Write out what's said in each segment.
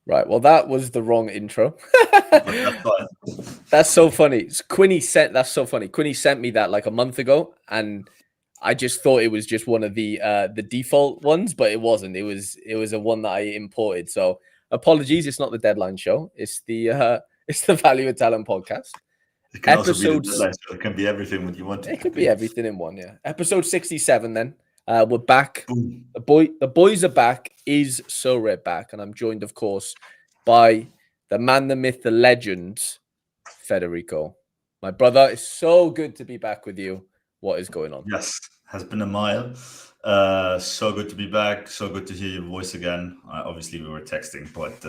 Right. Well, that was the wrong intro. But that's fine. That's so funny. That's so funny. Quinny sent me that like a month ago, and I just thought it was just one of the default ones, but it wasn't. It was a one that I imported. So apologies, it's not the Deadline Show. It's the it's the Value of Talent podcast. It can also be the Episodes. deadline show. It can be everything what you want it It to could be be. everything in one. Yeah. Episode 67. Then we're back. Boom. The boys are back. Is Sorare back? And I'm joined, of course, by the man, the myth, the legend, Federico. My brother, it's so good to be back with you. What is going on? Yes, has been a mile. So good to be back. So good to hear your voice again. Obviously, we were texting, but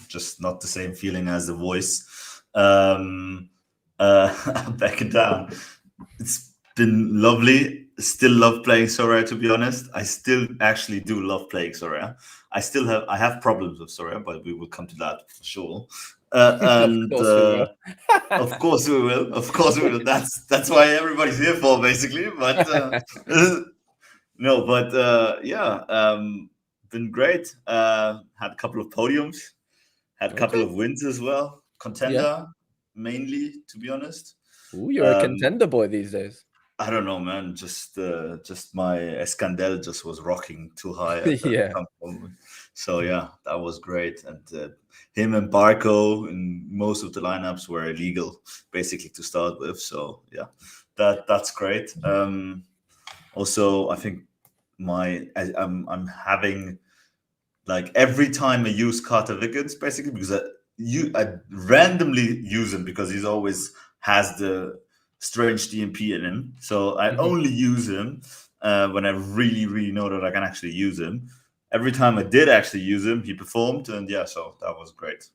just not the same feeling as the voice. Back and down. It's been lovely. Still love playing Sorare, to be honest. I still actually do love playing Sorare. I have problems with Sorare, but we will come to that for sure. Of And course we will. Of course we will. Of course we will. That's why everybody's here for, basically. But no, but yeah, been great. Had a couple of podiums, had a couple Okay. of wins as well. Contender Yeah. mainly, to be honest. Ooh, you're a contender boy these days. I don't know, man. Just my Escandel just was rocking too high at Yeah. some moment. So yeah, that was great. And him and Barco and most of the lineups were illegal, basically, to start with. So yeah, that's great. Also, I think I'm having, like, every time I use Carter Vickers, basically, because I randomly use him because he's always has the strange DMP in him. So I only use him when I really, really know that I can actually use him. Every time I did actually use him, he performed, and yeah, so that was great.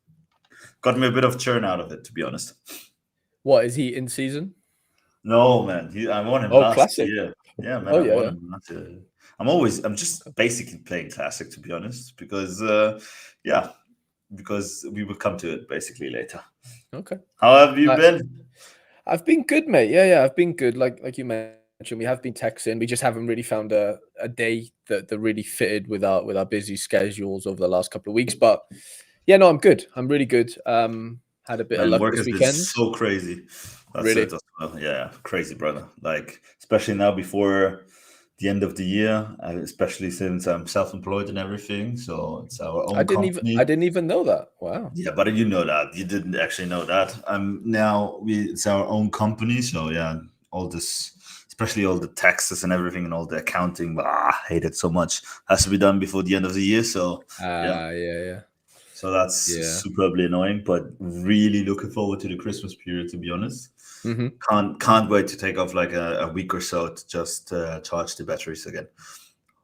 Got me a bit of churn out of it, to be honest. What is he in season? No, man, I won him Oh, last classic. year. Yeah, man, Oh I yeah, won yeah. him last year. I'm just basically playing classic, to be honest, because yeah, because we will come to it basically later. Okay. How have you been? I've been good, mate. Yeah, I've been good. Like you mentioned, we have been texting. We just haven't really found a day that really fitted with our busy schedules over the last couple of weeks. But yeah, no, I'm good. I'm really good. Had a bit of Man, luck work this has been weekend. so crazy. That's Really. it as well. Yeah, crazy, brother. Like, especially now before the end of the year, especially since I'm self-employed and everything. So it's our I own didn't even company. I didn't even know that. Wow. Yeah, but you know that. You didn't actually know that. It's our own company, so yeah, all this, especially all the taxes and everything and all the accounting, I hate it so much. Has to be done before the end of the year. So yeah. Yeah. So that's Yeah. superbly annoying, but really looking forward to the Christmas period, to be honest. Mm-hmm. Can't wait to take off like a week or so to just charge the batteries again.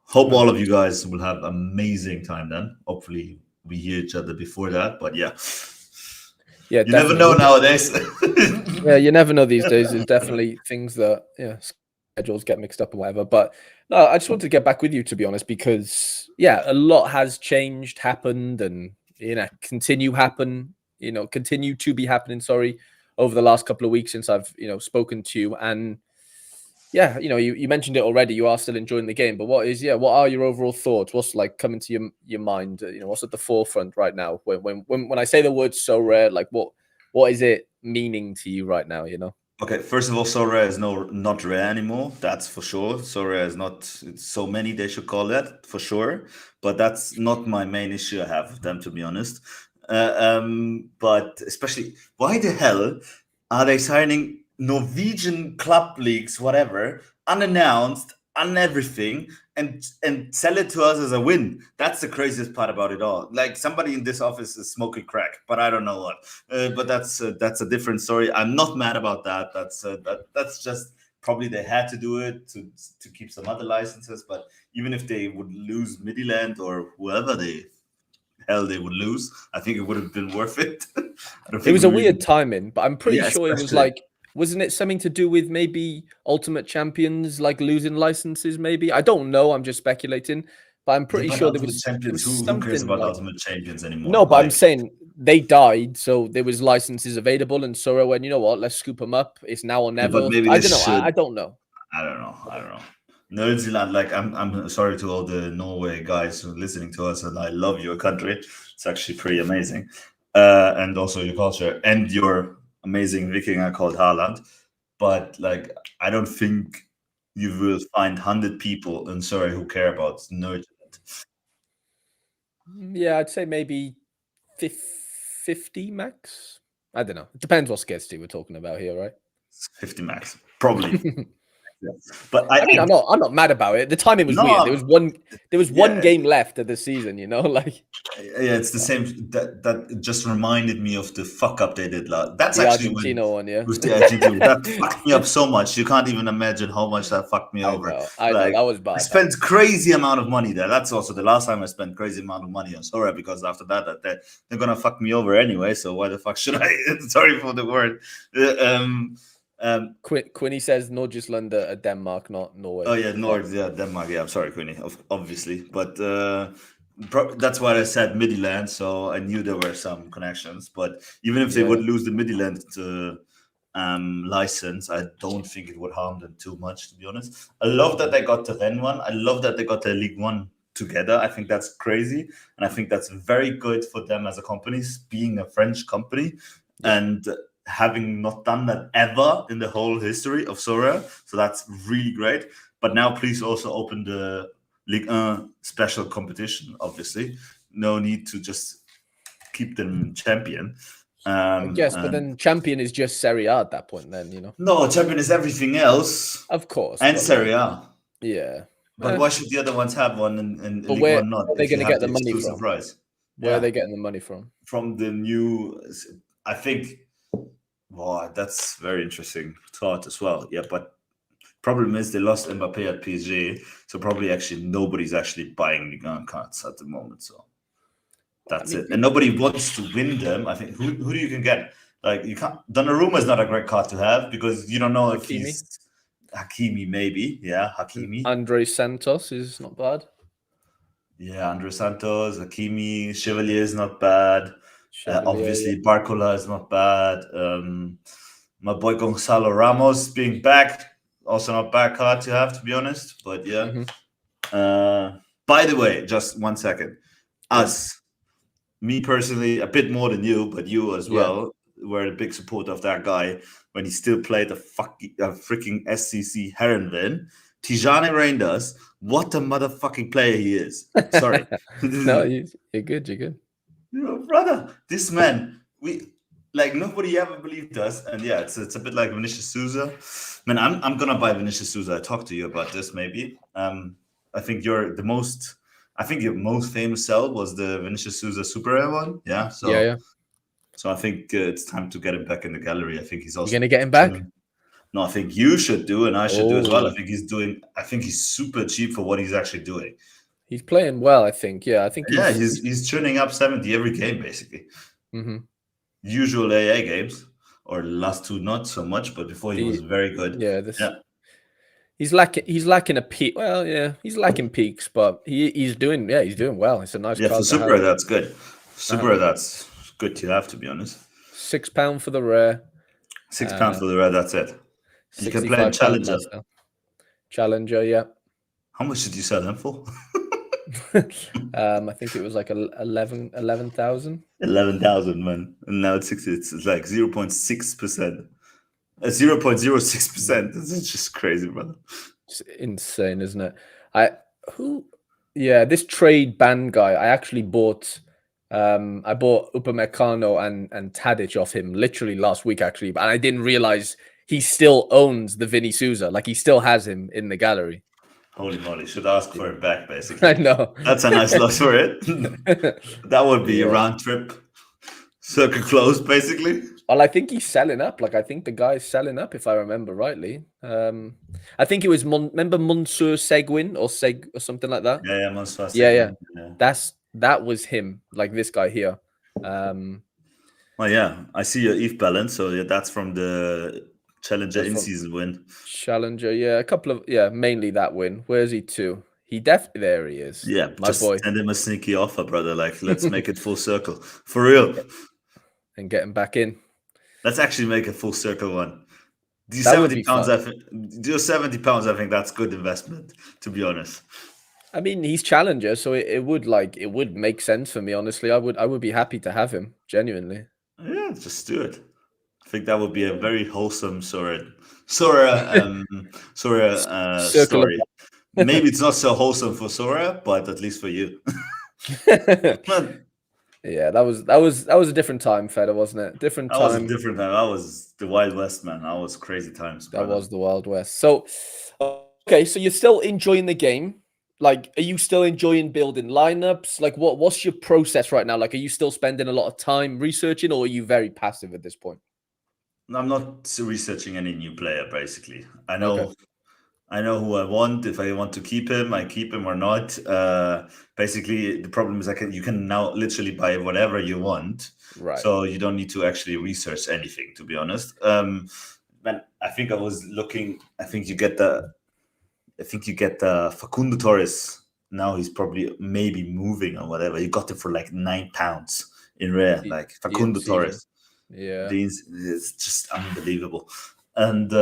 Hope Right. all of you guys will have amazing time then. Hopefully we hear each other before that, but yeah. Yeah, You never definitely. know nowadays. Yeah, you never know these days. There's definitely things that schedules get mixed up and whatever. But no, I just wanted to get back with you, to be honest, because yeah, a lot has changed, happened, and continue to be happening. Sorry, over the last couple of weeks since I've spoken to you, and yeah, you mentioned it already. You are still enjoying the game, but what are your overall thoughts? What's like coming to your mind? What's at the forefront right now? When I say the word so rare, like what is it meaning to you right now? Okay, first of all, Sorare is not rare anymore. That's for sure. Sorare is not. It's so many, they should call that for sure. But that's not my main issue I have with them, to be honest. But especially, why the hell are they signing Norwegian club leagues, whatever, unannounced, on everything, and sell it to us as a win? That's the craziest part about it all. Like, somebody in this office is smoking crack, but I don't know what. But that's a different story. I'm not mad about that. That's just probably they had to do it to keep some other licenses. But even if they would lose Midland or whoever they would lose, I think it would have been worth it. I don't It think was we a really. weird timing, but I'm pretty Yeah, sure it was especially. like, wasn't it something to do with maybe Ultimate Champions like losing licenses? Maybe I don't know. I'm just speculating, but I'm Yeah, pretty but sure there Ultimate was there Champions, was who cares something about like Ultimate Champions anymore? no, but I'm Like, saying they died, so there was licenses available, and Sora went, you know what, let's scoop them up. It's now or yeah, but never. maybe I they don't know. I should. don't know. I don't know. New Zealand, like, I'm sorry to all the Norway guys who are listening to us, and I love your country. It's actually pretty amazing. And also your culture and your amazing Wikinger called Haaland. But like, I don't think you will find 100 people in Surrey who care about Nurgent. Yeah, I'd say maybe 50 max. I don't know. It depends what scarcity we're talking about here, right? 50 max, probably. Yeah. But I mean, I'm not mad about it. The timing was weird. There was one game left of the season, you know, like. Yeah, it's the same. That just reminded me of the fuck up they did. That's The actually Argentina one, yeah. It was the Argentina. That fucked me up so much. You can't even imagine how much that fucked me over. I know, that was bad. I spent crazy amount of money there. That's also the last time I spent crazy amount of money on Sorare, because after that they're gonna fuck me over anyway. So why the fuck should I? Sorry for the word. Quinny says Norgeslanda are Denmark, not Norway. Oh yeah, Denmark. Yeah, I'm sorry, Queenie. Obviously, but that's why I said Midland. So I knew there were some connections. But even if they would lose the Midland license, I don't think it would harm them too much, to be honest. I love that they got the Rennes one. I love that they got the League One together. I think that's crazy, and I think that's very good for them as a company, being a French company, and having not done that ever in the whole history of Sorare. So that's really great. But now please also open the Ligue 1 special competition, obviously. No need to just keep them champion. I guess, but then champion is just Serie A at that point then, you know? No, champion is everything else. Of course. And Serie A. Yeah. But why should the other ones have one and Ligue 1 not? Where are they going to get the money from? Rights? Where are they getting the money from? From the new, I think, wow, that's very interesting thought as well. Yeah, but problem is they lost Mbappé at PSG, so probably actually nobody's actually buying Ligue 1 cards at the moment. So that's it, and nobody wants to win them. I think who do you can get? Like you can't. Donnarumma is not a great card to have because you don't know if he's Hakimi, maybe. Yeah, Hakimi. Andre Santos is not bad. Yeah, Andre Santos, Hakimi, Chevalier is not bad. Obviously, Barcola is not bad. My boy Gonzalo Ramos being back, also not bad card to have, to be honest. But yeah. By the way, just 1 second. Me personally, a bit more than you, but you as well, were a big supporter of that guy when he still played a freaking SCC Herenveen. Tijani Reinders, what a motherfucking player he is. Sorry. No, you're good. You're good. Brother, this man, nobody ever believed us, and yeah, it's a bit like Vinicius Souza. Man, I'm gonna buy Vinicius Souza. I talked to you about this maybe. I think your most famous sell was the Vinicius Souza Super Rare one. Yeah. So yeah. So I think it's time to get him back in the gallery. I think he's also. You're gonna get him back? No, I think you should do, and I should do as well. I think he's super cheap for what he's actually doing. He's playing well, I think. Yeah, I think. He's turning up 70 every game, basically. Usual AA games, or last two not so much, but before he was very good. Yeah, He's lacking a peak. Well, yeah, he's lacking peaks, but he's doing well. It's a nice card. For Super, that's good. Super, that's good to have, to be honest. £6 for the rare. £6 for the rare. That's it. You can play Challenger. Challenger, yeah. How much did you sell him for? I think it was like 11,000. 11,000, man. And now it's like 0.6%. 0.06%. This is just crazy, brother. It's insane, isn't it? This trade ban guy, I actually bought I bought Upamecano and Tadic off him literally last week, actually, but I didn't realize he still owns the Vinny Souza. Like he still has him in the gallery. Holy moly, should ask for it back, basically. I know. That's a nice loss for it. That would be a round trip. Circle closed, basically. Well, I think he's selling up. Like, I think the guy's selling up, if I remember rightly. I think it was, remember Monsieur Seguin or something like that? Yeah, Monsieur Seguin. Yeah. That was him, like this guy here. Well, yeah, I see your ETH balance. So yeah, that's from the Challenger in-season win. Challenger, yeah. A couple of, mainly that win. Where's he to? There he is. Yeah, my boy. Send him a sneaky offer, brother. Like, let's make it full circle. For real. And get him back in. Let's actually make a full circle one. Do £70, I think £70, I think that's good investment, to be honest. I mean, he's challenger, so it would make sense for me. Honestly, I would be happy to have him. Genuinely. Yeah, just do it. I think that would be a very wholesome Sora Circle story. Maybe it's not so wholesome for Sora, but at least for you. of. Man, Yeah, that was a different time, Feder, wasn't it? Different that was a time. different time. That was the Wild West, man. That was crazy times, That brother. was the Wild West. So, okay, so you're still enjoying the game. Like, are you still enjoying building lineups? Like, what's your process right now? Like, are you still spending a lot of time researching, or are you very passive at this point? I'm not researching any new player, basically. Okay, I know who I want. If I want to keep him, I keep him or not. Basically, the problem is you can now literally buy whatever you want, right. so you don't need to actually research anything. To be honest, man, I think I was looking. I think you get the Facundo Torres. Now he's probably maybe moving or whatever. You got it for like £9 in rare, The, like the in Facundo season. Torres. Yeah. It's just unbelievable, and.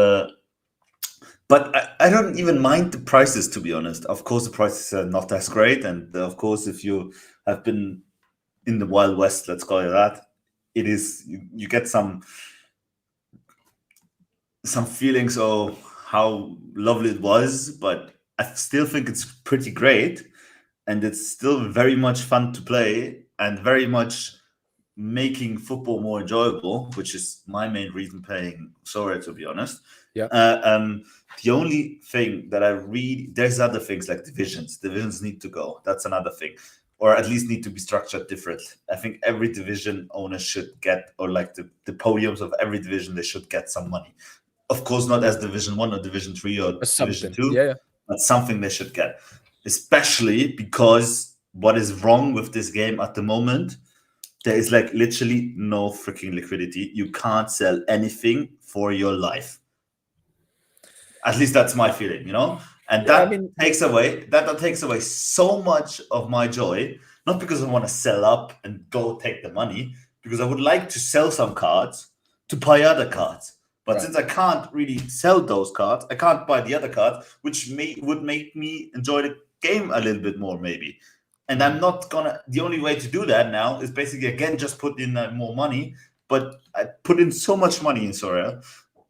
But I don't even mind the prices, to be honest. Of course, the prices are not as great, and of course, if you have been in the Wild West, let's call it that, it is you get some feelings of how lovely it was, but I still think it's pretty great, and it's still very much fun to play, and very much making football more enjoyable, which is my main reason playing Sorare, to be honest. Yeah. The only thing that there's other things like divisions. Divisions need to go. That's another thing, or at least need to be structured different. I think every division owner should get, or like the podiums of every division, they should get some money. Of course, not as Division 1 or Division 3 or Or Division something. 2, Yeah. but something they should get. Especially because what is wrong with this game at the moment, there is like literally no freaking liquidity. You can't sell anything for your life. At least that's my feeling, and Yeah. I that mean, takes away so much of my joy. Not because I want to sell up and go take the money, because I would like to sell some cards to buy other cards. But right. since I can't really sell those cards, I can't buy the other cards, which would make me enjoy the game a little bit more, maybe. And I'm not gonna. The only way to do that now is basically again just put in more money. But I put in so much money in Sorare,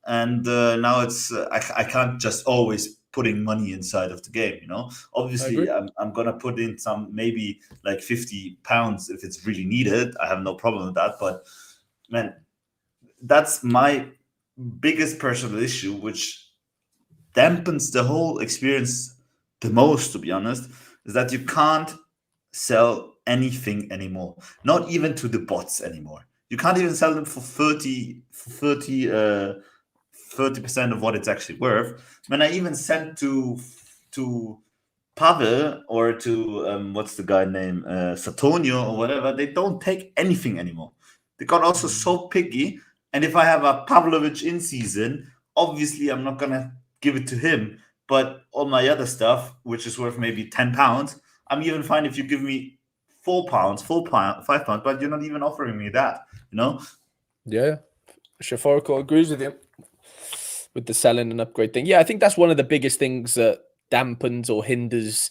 and now it's I can't just always putting money inside of the game. I Obviously, agree. I'm gonna put in some, maybe like £50 if it's really needed. I have no problem with that. But man, that's my biggest personal issue, which dampens the whole experience the most, to be honest, is that you can't sell anything anymore, not even to the bots anymore. You can't even sell them for 30% of what it's actually worth. When I even sent to Pavel or to what's the guy name, Satonio or whatever, they don't take anything anymore. They got also so picky. And if I have a Pavlovich in season, obviously I'm not gonna give it to him. But all my other stuff, which is worth maybe £10, I'm even fine if you give me £4, £5, but you're not even offering me that. Yeah. Shafarko agrees with you with the selling and upgrade thing. Yeah, I think that's one of the biggest things that dampens or hinders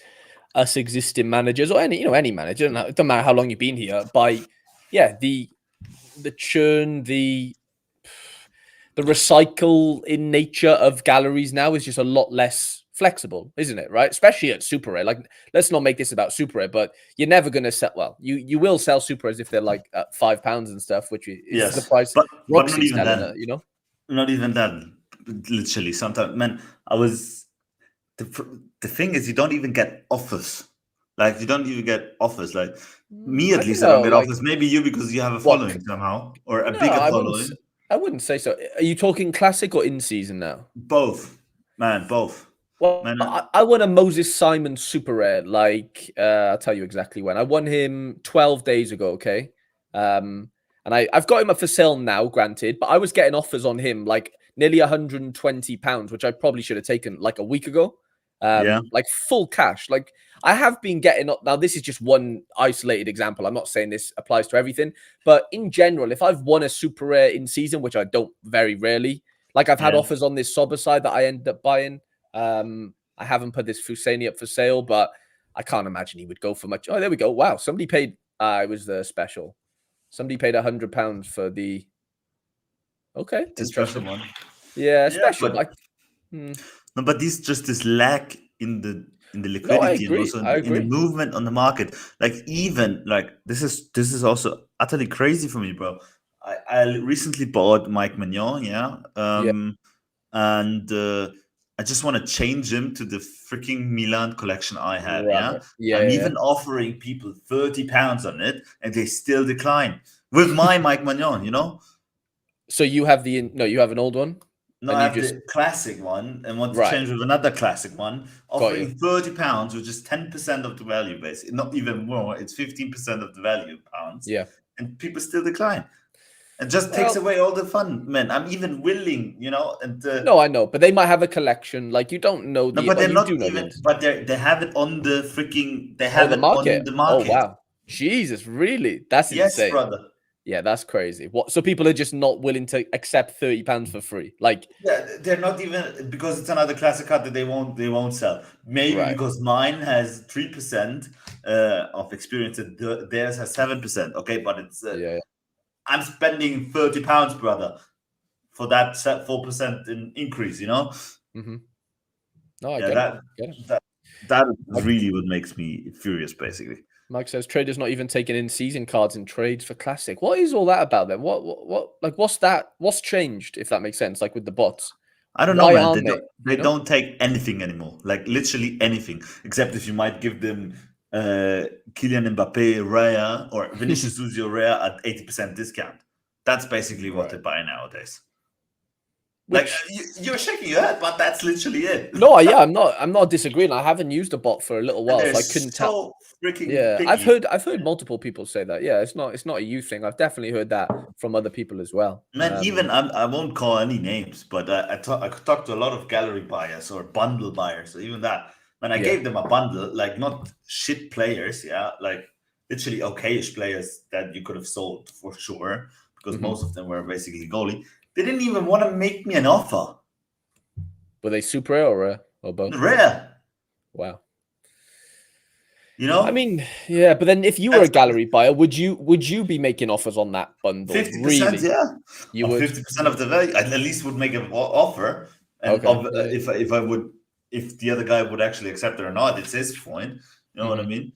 us existing managers, or any manager. It doesn't matter how long you've been here. By the churn, the recycle in nature of galleries now is just a lot less flexible, isn't it? Right, especially at super rare. Like, let's not make this about super rare, but you're never going to sell. Well, you will sell super rares if they're like at £5 and stuff, which is the Yes, price but not Roxy's even selling then. it. Not even that. Literally, sometimes, man, the thing is, you don't even get offers. Like, you don't even get offers. Like, me, I at don't least, I don't know. get Like, offers. Maybe you, because you have a what? following somehow, or a No, bigger I wouldn't. following. I wouldn't say so. Are you talking classic or in season now? Both, man, both. Well, Man, I won a Moses Simon super rare. Like, I'll tell you exactly when. I won him 12 days ago. Okay, and I've got him up for sale now, granted, but I was getting offers on him like nearly £120, which I probably should have taken like a week ago. yeah, Like full cash. Like, I have been getting up. Now, this is just one isolated example. I'm not saying this applies to everything, but in general, if I've won a super rare in season, which I don't very rarely, like I've had yeah. offers on this Sober side that I ended up buying. I haven't put this Fuseni up for sale, but I can't imagine he would go for much. Oh, there we go. Wow, somebody paid. It was the special. Somebody paid £100 for the. Okay, The special interesting. one. Yeah, Yeah, special. but no, but this lack in the No, I liquidity and agree. also I in the agree. movement on the market. Like even like this is also utterly crazy for me, bro. I recently bought Mike Mignon, yeah, Yeah. and I just want to change him to the freaking Milan collection I have, yeah. Right. Yeah. I'm Yeah. even offering people £30 on it, and they still decline with my Mike Mignon, you know. So you have you have an old one. No, And I you have just the classic one and want to right. change with another classic one, Got you. offering £30, which is 10% of the value, basically. Not even more, it's 15% of the value pounds. Yeah. And people still decline. It just takes Well, away all the fun, man. I'm even willing, you know, and no, I know, but they might have a collection. Like you don't know no, the. but Well, they're you do not know the even. ins. But they have it on the freaking. They Oh, have the it on market. the Oh, market. wow. Jesus, really? That's Yes, insane. brother. Yeah, that's crazy. What? So people are just not willing to accept £30 for free. Like, Yeah, they're not even because it's another classic card that they won't sell. Maybe right. because mine has 3% of experience, and theirs has 7%. Okay, but it's Yeah. I'm spending £30, brother, for that 4% increase. You know. Mm-hmm. No, I Yeah, get it. Get it. that is Mike, really what makes me furious, basically. Mike says traders not even taking in season cards in trades for classic. What is all that about then? What like what's that? What's changed, if that makes sense? Like with the bots. I don't know, Why man. aren't they? They don't take anything anymore. Like literally anything, except if you might give them Kylian Mbappe rare or Vinicius Junior rare at 80% discount. That's basically what they Right. buy nowadays. Like Which you're shaking your head, but that's literally it. no, yeah, I'm not disagreeing. I haven't used a bot for a little And while, they're so I couldn't tell. so freaking Yeah, picky. I've heard multiple people say that. Yeah, it's not a you thing. I've definitely heard that from other people as well. Man, even I won't call any names, but I talked to a lot of gallery buyers or bundle buyers, or even that. When I Yeah. gave them a bundle, like not shit players, yeah, like literally okayish players that you could have sold for sure, because most of them were basically goalie. They didn't even want to make me an offer. Were they super rare or rare or both? Rare, Wow. you know. I mean, yeah, but then if you were a gallery buyer, would you be making offers on that bundle? 50%, Really? yeah, You or would? 50% of the value. I at least would make an offer, and Okay. Yeah. if the other guy would actually accept it or not, it's his point. You know what I mean?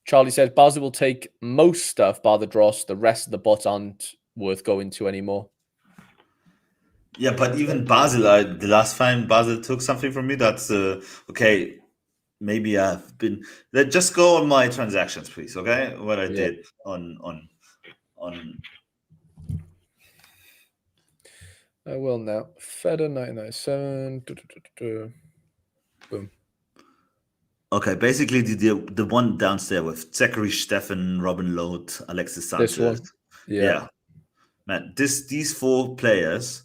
Charlie says Basel will take most stuff bar the dross. The rest of the bots aren't worth going to anymore. Yeah, but even Basel, the last time Basel took something from me, that's okay. Maybe I've been. Just go on my transactions, please. Okay, what I did on. I will now. Feder 997. Boom. Okay, basically the one downstairs with Zachary Steffen, Robin Lode, Alexis Sanchez. This one. Yeah. Man, these four players,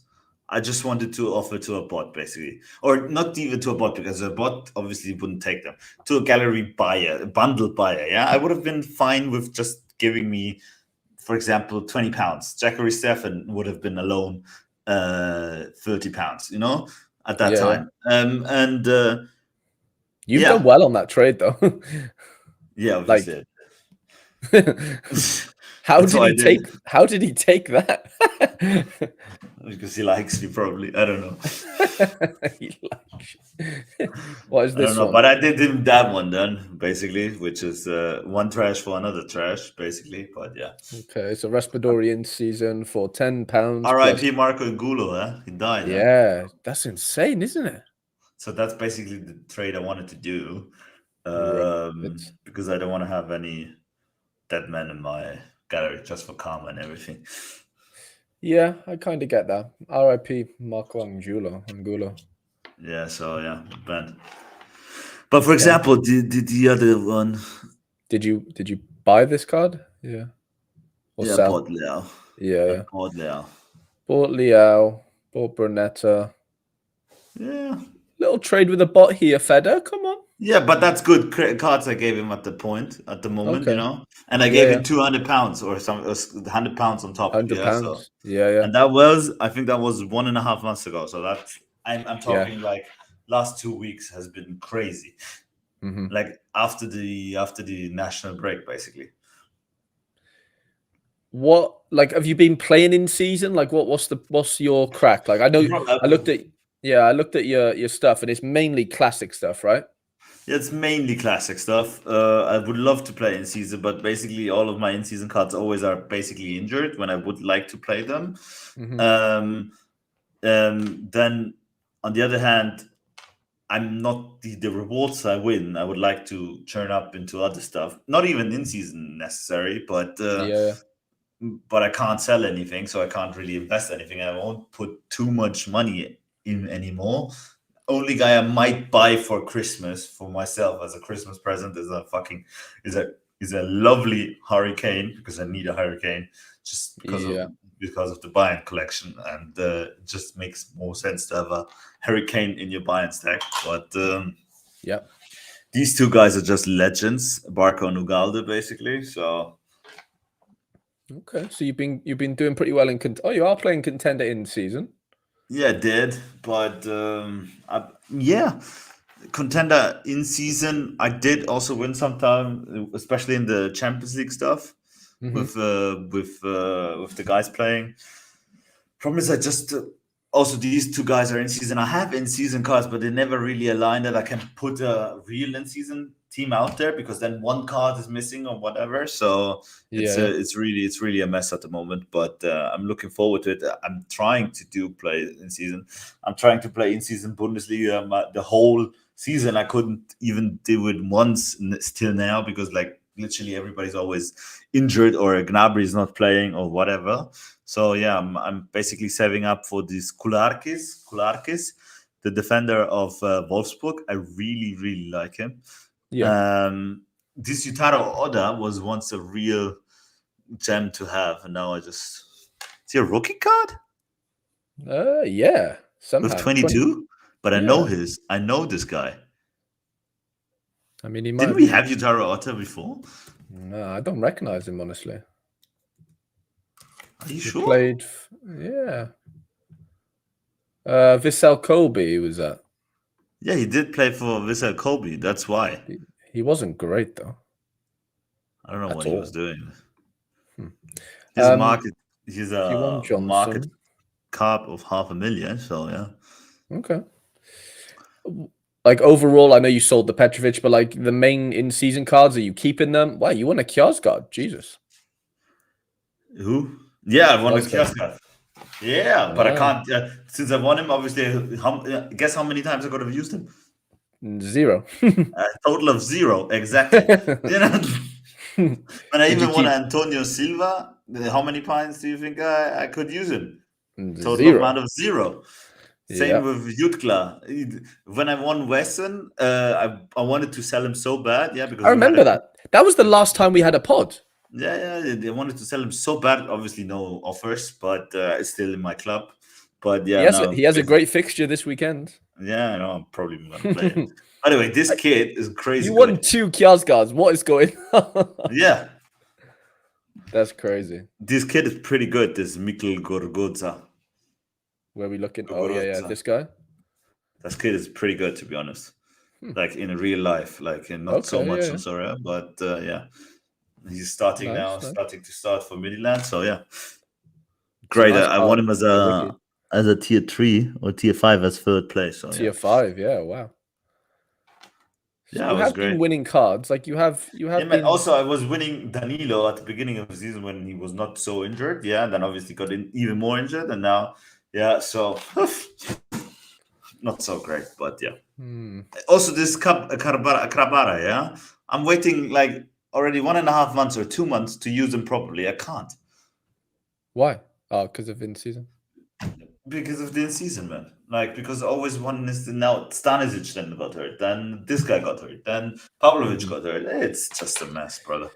I just wanted to offer to a bot, basically, or not even to a bot, because a bot obviously wouldn't take them, to a gallery buyer, a bundle buyer. Yeah, I would have been fine with just giving me, for example, £20. Zachary Steffen would have been alone £30, you know, at that time. And you've done well on that trade, though. yeah, obviously. How did he take that? Because he likes me, probably. I don't know. He likes you. What is this I don't know, one? but I did him that one then, basically, which is one trash for another trash, basically. But yeah. Okay, so Raspadori in season for £10. R.I.P. Marco Angulo, huh? He died. Yeah, that's insane, isn't it? So that's basically the trade I wanted to do, because I don't want to have any dead men in my gallery, just for karma and everything. Yeah, I kind of get that. R.I.P. Marco Angulo. Yeah, so yeah, bad. But for example, the other one. Did you buy this card? Yeah. Or yeah, sell? bought Leao. Yeah. Bought Leao. Bought Leao. Bought Brunetta. Yeah. Little trade with a bot here, Feder. Come on. Yeah, but that's good cards I gave him at the moment, you know. And I gave him £200 or some £100 on top. £100. Yeah, so, yeah. And I think that was 1.5 months ago. So that's I'm talking like last 2 weeks has been crazy. like after the national break, basically. What, like, have you been playing in season? Like, what's your crack? Like, I know I looked at your stuff, and it's mainly classic stuff, right? It's mainly classic stuff. I would love to play in season, but basically all of my in season cards always are basically injured when I would like to play them. Then on the other hand, I'm not the rewards I win. I would like to churn up into other stuff, not even in season necessary, but I can't sell anything, so I can't really invest anything. I won't put too much money in anymore. Only guy I might buy for Christmas for myself as a Christmas present is a lovely hurricane, because I need a hurricane just because of the Bayern collection, and it just makes more sense to have a hurricane in your Bayern stack. But these two guys are just legends, Barco and Ugalde, basically. So okay, so you've been doing pretty well in you are playing contender in season. Yeah, I did, but contender in season. I did also win sometime, especially in the Champions League stuff with the guys playing. Problem is, I just also these two guys are in season. I have in season cards, but they never really align that I can put a real in season team out there, because then one card is missing or whatever. So it's really a mess at the moment. But I'm looking forward to it. I'm trying to play in season. I'm trying to play in season Bundesliga the whole season. I couldn't even do it once still now, because like literally everybody's always injured, or Gnabry is not playing or whatever. So yeah, I'm basically saving up for this Kularkis, the defender of Wolfsburg. I really like him. Yeah. This Yutaro Oda was once a real gem to have, and now is he a rookie card? Yeah, somehow with 22. But I know this guy. I mean, he might. Didn't we have Yutaro Oda before? No, I don't recognize him, honestly. Are you sure? Played, Vissel Kobe was that. Yeah, he did play for Vissel Kobe. That's why. He wasn't great, though. I don't know what he was doing. His market, he's a market cap of 500,000. So yeah. Okay. Like overall, I know you sold the Petrovic, but like the main in-season cards, are you keeping them? Wow, you won a Kjaersgaard. Jesus. Who? Yeah, I won a Kjaersgaard. Yeah, but I can't. Since I won him, obviously, guess how many times I could have used him? 0. A total of 0, exactly. When I even won Antonio Silva, how many points do you think I could use him? Total amount of 0. Same with Jutkla. When I won Wesson, I wanted to sell him so bad. Yeah, because I remember that. That was the last time we had a pod. Yeah, they wanted to sell him so bad. Obviously, no offers, but it's still in my club. But yeah, he has a great fixture this weekend. Yeah, I know. I'm probably going to play it. By the way, this kid is crazy. You won 2 Kjaersgaards. What is going on? Yeah. That's crazy. This kid is pretty good. This Mikkel Gorgodza. Where are we looking? Oh, yeah. This guy? This kid is pretty good, to be honest. Like in real life. Like not so much on Sorare, but yeah. He's starting now, starting to start for Midland. So yeah. Great. I want him as a tier 3 or tier 5 as third place. So, tier 5, yeah, wow. So yeah, you have been winning cards. Like you have been... Also, I was winning Danilo at the beginning of the season when he was not so injured. Yeah, and then obviously got even more injured, and now, so not so great, but yeah. Also, this Krabara, yeah, I'm waiting like already 1.5 months or 2 months to use them properly. I can't. Why? Oh, because of in-season? Because of the in-season, man. Like, because always one is now Stanisic then got hurt, then this guy got hurt, then Pavlovic got hurt. It's just a mess, brother.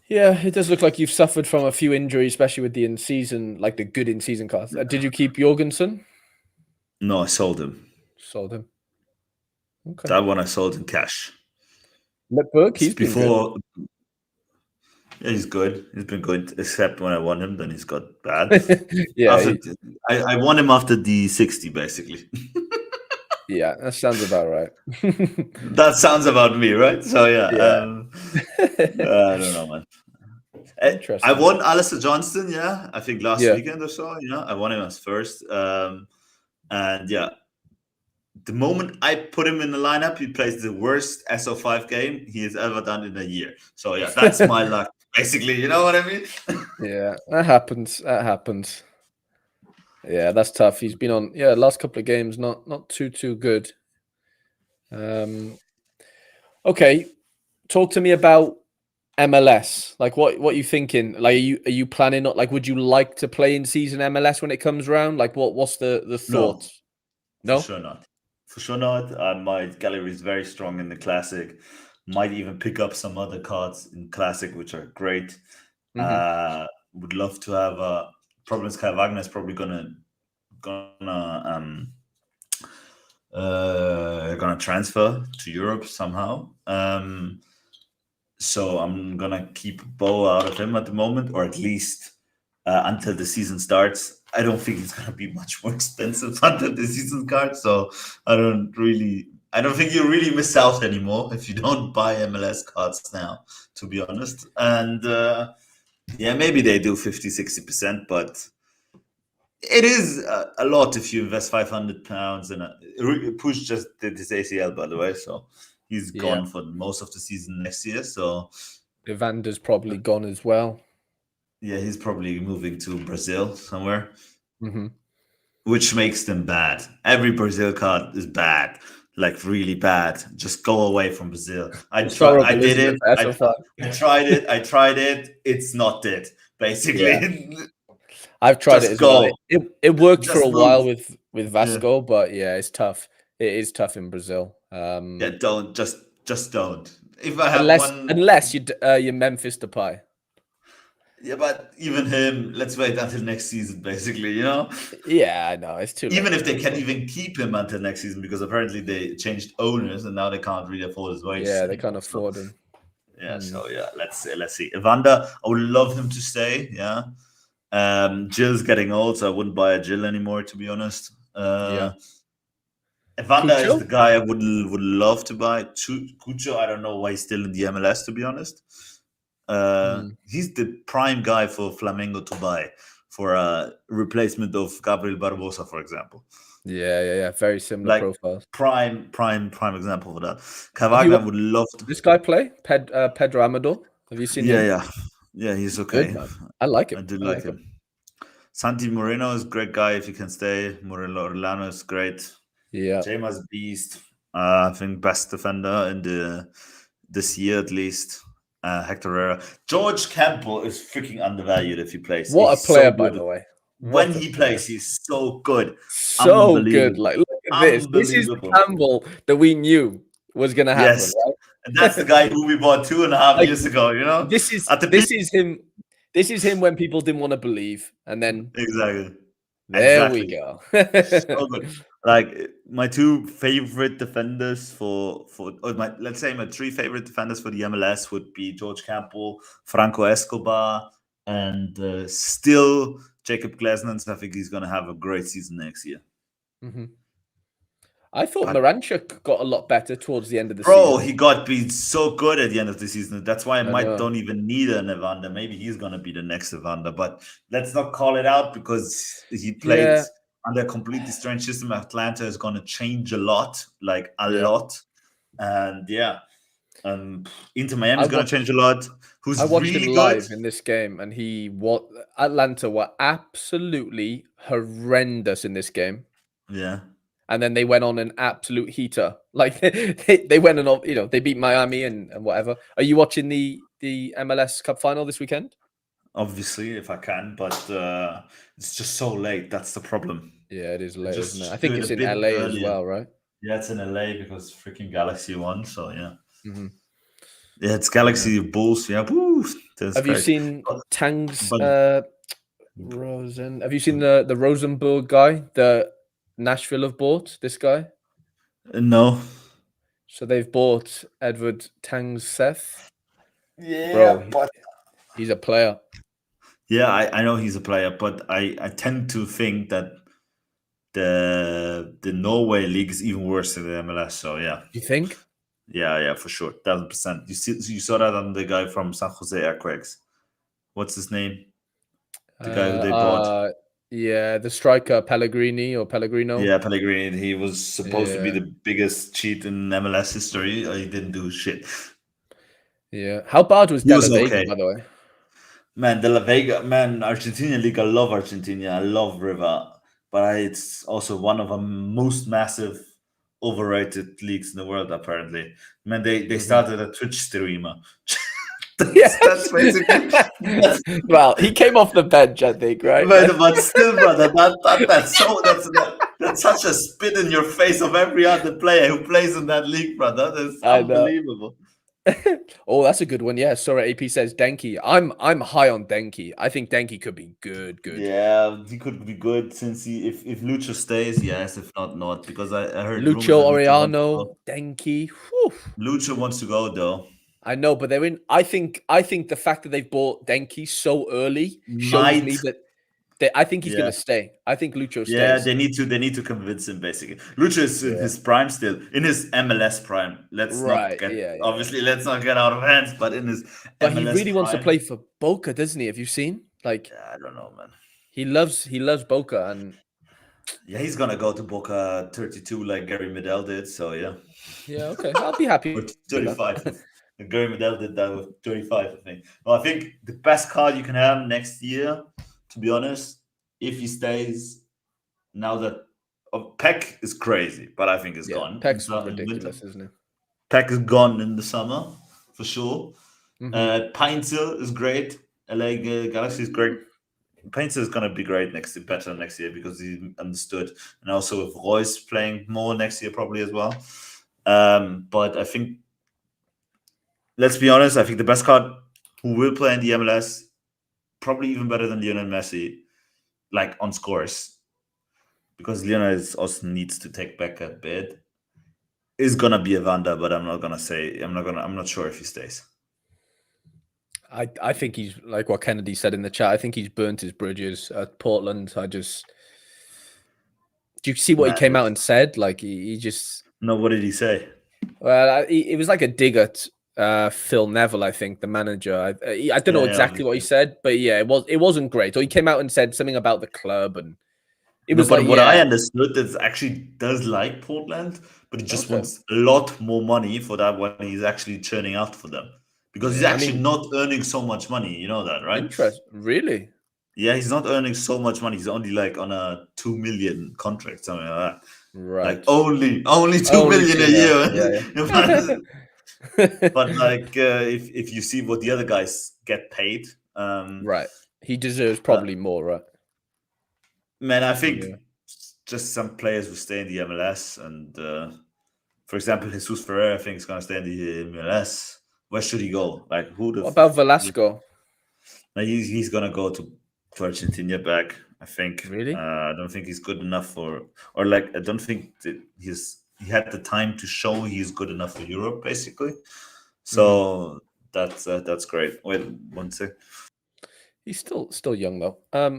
Yeah, it does look like you've suffered from a few injuries, especially with the in-season, like the good in-season cards. Did you keep Jorgensen? No, I sold him. Sold him. Okay. That one I sold in cash. Letberg, he's before. Yeah, he's good. He's been good, except when I won him, then he's got bad. Yeah, I won him after the 60, basically. Yeah, that sounds about right. That sounds about me, right? So yeah, I don't know, man. I Interesting. won Alistair Johnston, yeah, I think last Yeah. weekend or so. Yeah, I won him as first. And yeah, the moment I put him in the lineup, he plays the worst SO5 game he has ever done in a year. So yeah, that's my luck, basically. You know what I mean? Yeah, that happens. That happens. Yeah, that's tough. He's been on last couple of games not too good. Okay, talk to me about MLS. Like what you thinking? Like are you planning on, like, would you like to play in season MLS when it comes around? Like what's the No, thought? for No? sure not. For sure not. My gallery is very strong in the classic. Might even pick up some other cards in classic, which are great. Mm-hmm. Would love to have. Problem is, Kai Wagner is probably gonna transfer to Europe somehow. So I'm gonna keep Bo out of him at the moment, or at least until the season starts. I don't think it's gonna be much more expensive until the season starts. So I don't think you really miss out anymore if you don't buy MLS cards now, to be honest. And yeah, maybe they do 50-60%, but it is a lot if you invest £500 in a Push just did his ACL, by the way, so he's Yeah. gone for most of the season next year. So Evander's probably gone as well. yeah, he's probably moving to Brazil somewhere, Mm-hmm. which makes them bad. Every Brazil card is bad, like really bad. Just go away from Brazil. I It's tried. I horrible, did isn't it, it. for I SO5? tried it. I tried it. It's not it. Yeah. Basically, I've tried it just as well. go. It worked for a Just while move. with Yeah. Vasco, but yeah, it's tough. It is tough in Brazil. Yeah. Don't just don't. If I have one. Unless you're Memphis Depay. Yeah, but even him, let's wait until next season, basically, you know? Yeah, I know it's too late Even if they now. can even keep him until next season, because apparently they changed owners and now they can't really afford his wages Yeah, they can't anymore. So afford him. yeah, so yeah, let's see. Evander, I would love him to stay, yeah. Jill's getting old, so I wouldn't buy a Jill anymore, to be honest. Yeah, Evander is Cucho. the guy I would love to buy. Cucho, I don't know why he's still in the MLS, to be honest. He's the prime guy for Flamengo to buy for a replacement of Gabriel Barbosa, for example. Yeah. Very similar Like profiles. prime example for that. Kai Have you Wagner watched would love to. this guy play? Pedro Amador. Have you seen him? Yeah, he's He's good, okay. man. I like I him. do I like like him. him. Santi Moreno is a great guy if he can stay. Moreno Orlano is great. Yeah. James Beast, I think best defender in this year at least. Hector Herrera. George Campbell is freaking undervalued if he plays. What a He's so player, by good. the way. When What a he player. plays, he's so good. So good. Unbelievable. Like, look at this. This is the Unbelievable. Campbell that we knew was gonna happen, Yes. And that's the guy who we bought 2.5 Like, years ago, you know? At the peak. this is him. This is him when people didn't want to believe, and then Exactly. there we Exactly. go. So good. Like my two favorite defenders or let's say my three favorite defenders for the MLS would be George Campbell, Franco Escobar, and still Jacob Glasnans. I think he's gonna have a great season next year. Mhm. I thought But Maranchuk got a lot better towards the end of the bro, season. he got beat so good at the end of the season. That's why I I might know. don't even need an Evander. Maybe he's gonna be the next Evander. But let's not call it out because he played Yeah, under a completely strange system. Atlanta is gonna change a lot, like a yeah. lot. And yeah, Inter Miami I is gonna watched. change a lot. I Who's watched him really good? live in this game, and Atlanta were absolutely horrendous in this game. Yeah. And then they went on an absolute heater. Like they went on, they beat Miami and whatever. Are you watching the MLS Cup final this weekend? Obviously, if I can, but it's just so late. That's the problem. Yeah, it is late, isn't it? I Just do think it it's a in bit LA as earlier. well, right? Yeah, it's in LA because freaking Galaxy won. So yeah. Mm-hmm. Yeah, it's Yeah. Galaxy Bulls. Yeah, woo, that's Have you great. seen Tang's But Rosen? Have you seen the Rosenberg guy that Nashville have bought? This guy. no. So they've bought Edward Tang's Seth. Yeah, Bro, but he's a player. yeah, I know he's a player, but I tend to think that the Norway league is even worse than the MLS. So yeah, You think? yeah, for sure, 1,000%. You saw that on the guy from San Jose Earthquakes. What's his name? The guy who they bought. Yeah, the striker Pellegrini or Pellegrino. Yeah, Pellegrini. He was supposed to be Yeah, the biggest cheat in MLS history. He didn't do shit. yeah. How bad was He De was La Vega, okay. by the way? Man, De La Vega, man, Argentina League. I love Argentina. I love River, but it's also one of the most massive, overrated leagues in the world. Apparently, man, they started a Twitch streamer. That's Yes. basically. Well, he came off the bench, I think, right? But still, brother, that's such a spit in your face of every other player who plays in that league, brother. That's I know. unbelievable. Oh, that's a good one. Yeah, Sorare AP says Denki. I'm high on Denki. I think Denki could be good. Yeah, he could be good since if Lucho stays, yes. If not, not because I heard rumors Lucho that Lucho wants to Oriano, go. Denki. Whew. Lucho wants to go though. I know, but they're in. I think the fact that they've bought Denki so early shows me Might that I think he's yeah. gonna stay. I think Lucho Yeah, stays. they need to convince him basically. Lucho is in Yeah. his prime still, in his MLS prime. Let's not Right. get Yeah. obviously let's not get out of hands, but in his But he MLS really wants to prime. play for Boca, doesn't he? Have you seen? Like I don't know, man. he loves Boca, and Yeah, he's gonna go to Boca 32 like Gary Medel did. So yeah, yeah, okay, I'll be happy or with that. 35. Gary Medel did that with 35, I think. Well, I think the best card you can have next year, to be honest, if he stays, now that Peck is crazy, but I think it's Yeah, gone Peck's in winter. ridiculous, isn't it? Peck is gone in the summer for sure. Mm-hmm. Painter is great. LA Galaxy is great. Painter is going to be great better next year because he understood. And also with Royce playing more next year probably as well. But I think, let's be honest, I think the best card who will play in the MLS, probably even better than Lionel Messi, like on scores, because Lionel also needs to take back a bit, is going to be Evander, but I'm not sure if he stays. I think he's like what Kennedy said in the chat. I think he's burnt his bridges at Portland. Do you see what he came out and said? Like he just. No, what did he say? Well, it was like a dig at Phil Neville, I think, the manager. I don't know exactly what he said, but yeah, it wasn't great. Or he came out and said something about the club, and it was but like, what yeah, I understood is actually does like Portland, but he just wants a lot more money for that when he's actually churning out for them, because he's actually not earning so much money. You know that, right? Really? Yeah, he's not earning so much money. He's only like on a 2 million contract, something like that. Right. Like only 2 million a year. Yeah. But like, if you see what the other guys get paid, right, he deserves probably more, right? Man, I think just some players will stay in the MLS, and for example, Jesus Ferreira, I think is going to stay in the MLS. Where should he go? Like, what about Velasco? He's going to go to Argentina back, I think. Really? I don't think he's good enough or like, I don't think that he had the time to show he's good enough for Europe, basically. So that's great. Wait one sec. He's still young though.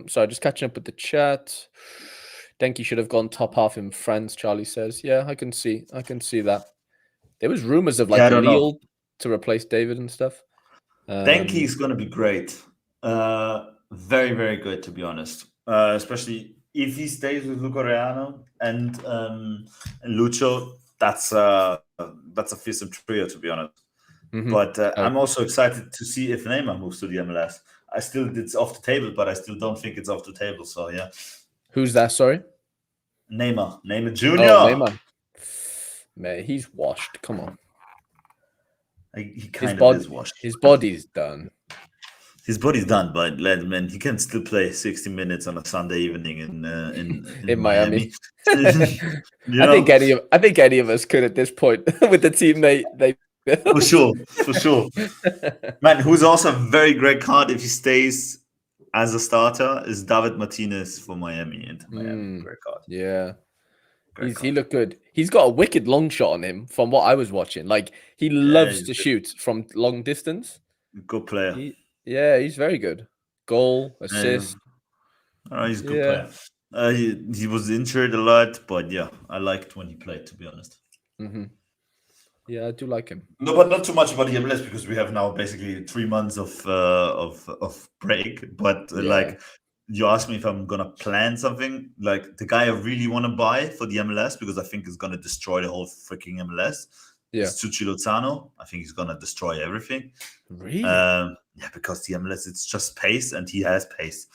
Sorry, just catching up with the chat. Denki should have gone top half in France, Charlie says. Yeah, I can see that. There was rumors of like Lille to replace David and stuff. Denki is going to be great. Very, very good, to be honest. Especially if he stays with Luca Reano and Lucho, that's a fearsome trio, to be honest. But I'm also excited to see if Neymar moves to the MLS. It's off the table, but I still don't think it's off the table. So yeah. Who's that? Sorry. Neymar Jr. Oh, Neymar. Man, he's washed. Come on. He kind of is washed. His body's done. His body's done, but man, he can still play 60 minutes on a Sunday evening in Miami. I think any of us could at this point with the team they for sure. Man, who's also a very great card if he stays as a starter is David Martinez for Miami. Great card. Yeah. He looked good. He's got a wicked long shot on him from what I was watching. Like he loves to shoot from long distance. Good player. He's very good. Goal, assist. He's a good player. He was injured a lot, but yeah, I liked when he played, to be honest. Yeah, I do like him. No, but not too much about the MLS because we have now basically 3 months of break. But like, you asked me if I'm gonna plan something. Like the guy I really want to buy for the MLS because I think is gonna destroy the whole freaking MLS. Is Tucci Lozano. I think he's gonna destroy everything. Really? Yeah, because the MLS it's just pace, and he has pace.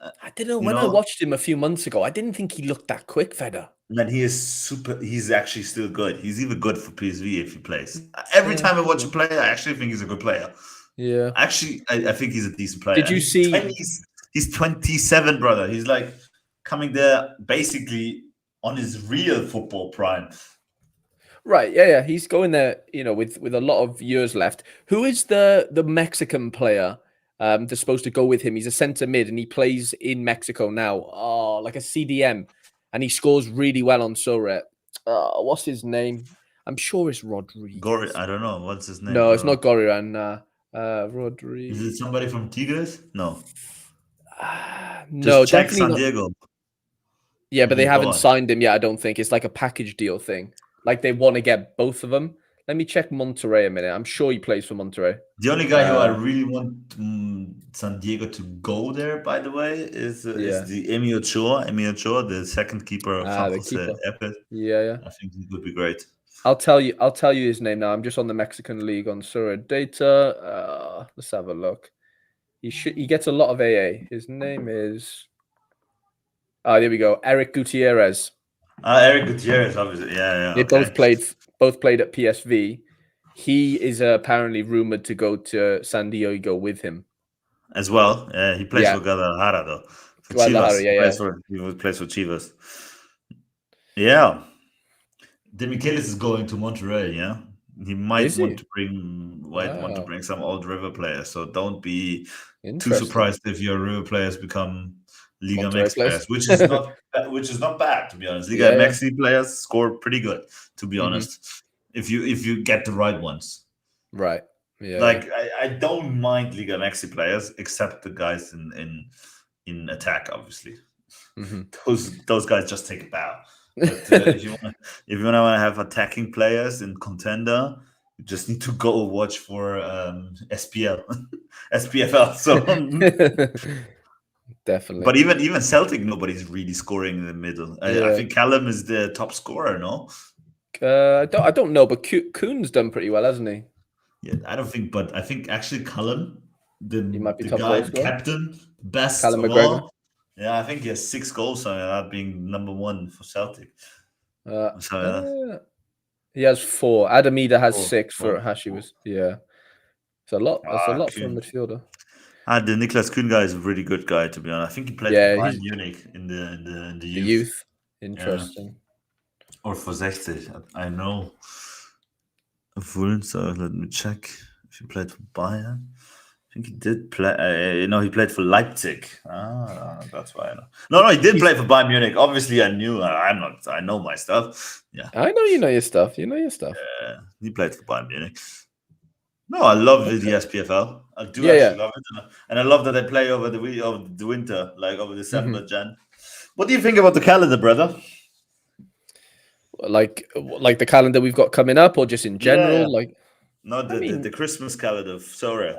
I don't know. When I watched him a few months ago, I didn't think he looked that quick, Feder. Man, he is super. He's actually still good. He's even good for PSV if he plays. Every time I watch him play, I actually think he's a good player. Yeah. Actually, I think he's a decent player. Did you see? He's 27, brother. He's like coming there basically on his real football prime. Right. Yeah. He's going there, with a lot of years left. Who is the Mexican player that's supposed to go with him? He's a centre mid and he plays in Mexico now. Oh, like a CDM, and he scores really well on Sorare. What's his name? I'm sure it's Rodriguez. I don't know. What's his name? No, it's not Goriran. Rodriguez. Is it somebody from Tigres? No. No, Just check definitely San not. Diego. Yeah, but they haven't signed him yet, I don't think. It's like a package deal thing. Like they want to get both of them. Let me check Monterrey a minute. I'm sure he plays for Monterrey. The only guy who I really want San Diego to go there, by the way, is the Emi Ochoa. Emi Ochoa, the second keeper of San Jose Epic. Yeah. I think he would be great. I'll tell you his name now. I'm just on the Mexican League on Sorare data. Let's have a look. He gets a lot of AA. His name is there we go. Eric Gutierrez. Eric Gutierrez, obviously. Yeah. They both played at PSV. He is apparently rumored to go to San Diego with him as well. He plays for Guadalajara though. For Guadalajara, Chivas. He plays for Chivas. Yeah. De Michelis is going to Monterrey. Yeah, he might want to bring some old River players. So don't be too surprised if your River players become Liga MX players, which is not bad, to be honest. Liga MX players score pretty good, to be honest, if you get the right ones. Right. Yeah. Like I don't mind Liga MX players except the guys in attack, obviously. Those guys just take a bow. But if you want to have attacking players in contender, you just need to go watch for SPFL. So definitely. But even Celtic, nobody's really scoring in the middle. I think Callum is the top scorer. No, I don't know, but Kuhn's done pretty well, hasn't he? Yeah, I don't think, but I think actually Callum, he might be top guy, captain, best Callum of McGregor. all. Yeah, I think he has 6 goals, that being number 1 for Celtic. He has 4. Adamida has 6 for Hashiwas. Yeah, it's a lot. That's a lot for a midfielder. The Niklas Kuhn guy is a really good guy, to be honest. I think he played for Bayern Munich in the youth. Interesting. Or for 60, I know. So let me check if he played for Bayern. I think he did play. He played for Leipzig. That's why I know. No, he did play for Bayern Munich. Obviously, I knew. I know my stuff. Yeah, I know you know your stuff. Yeah, he played for Bayern Munich. No, I love the SPFL. I do actually love it, and I love that they play over the winter, like over December, Jan. What do you think about the calendar, brother? Like the calendar we've got coming up, or just in general? No, the Christmas calendar. Sorry.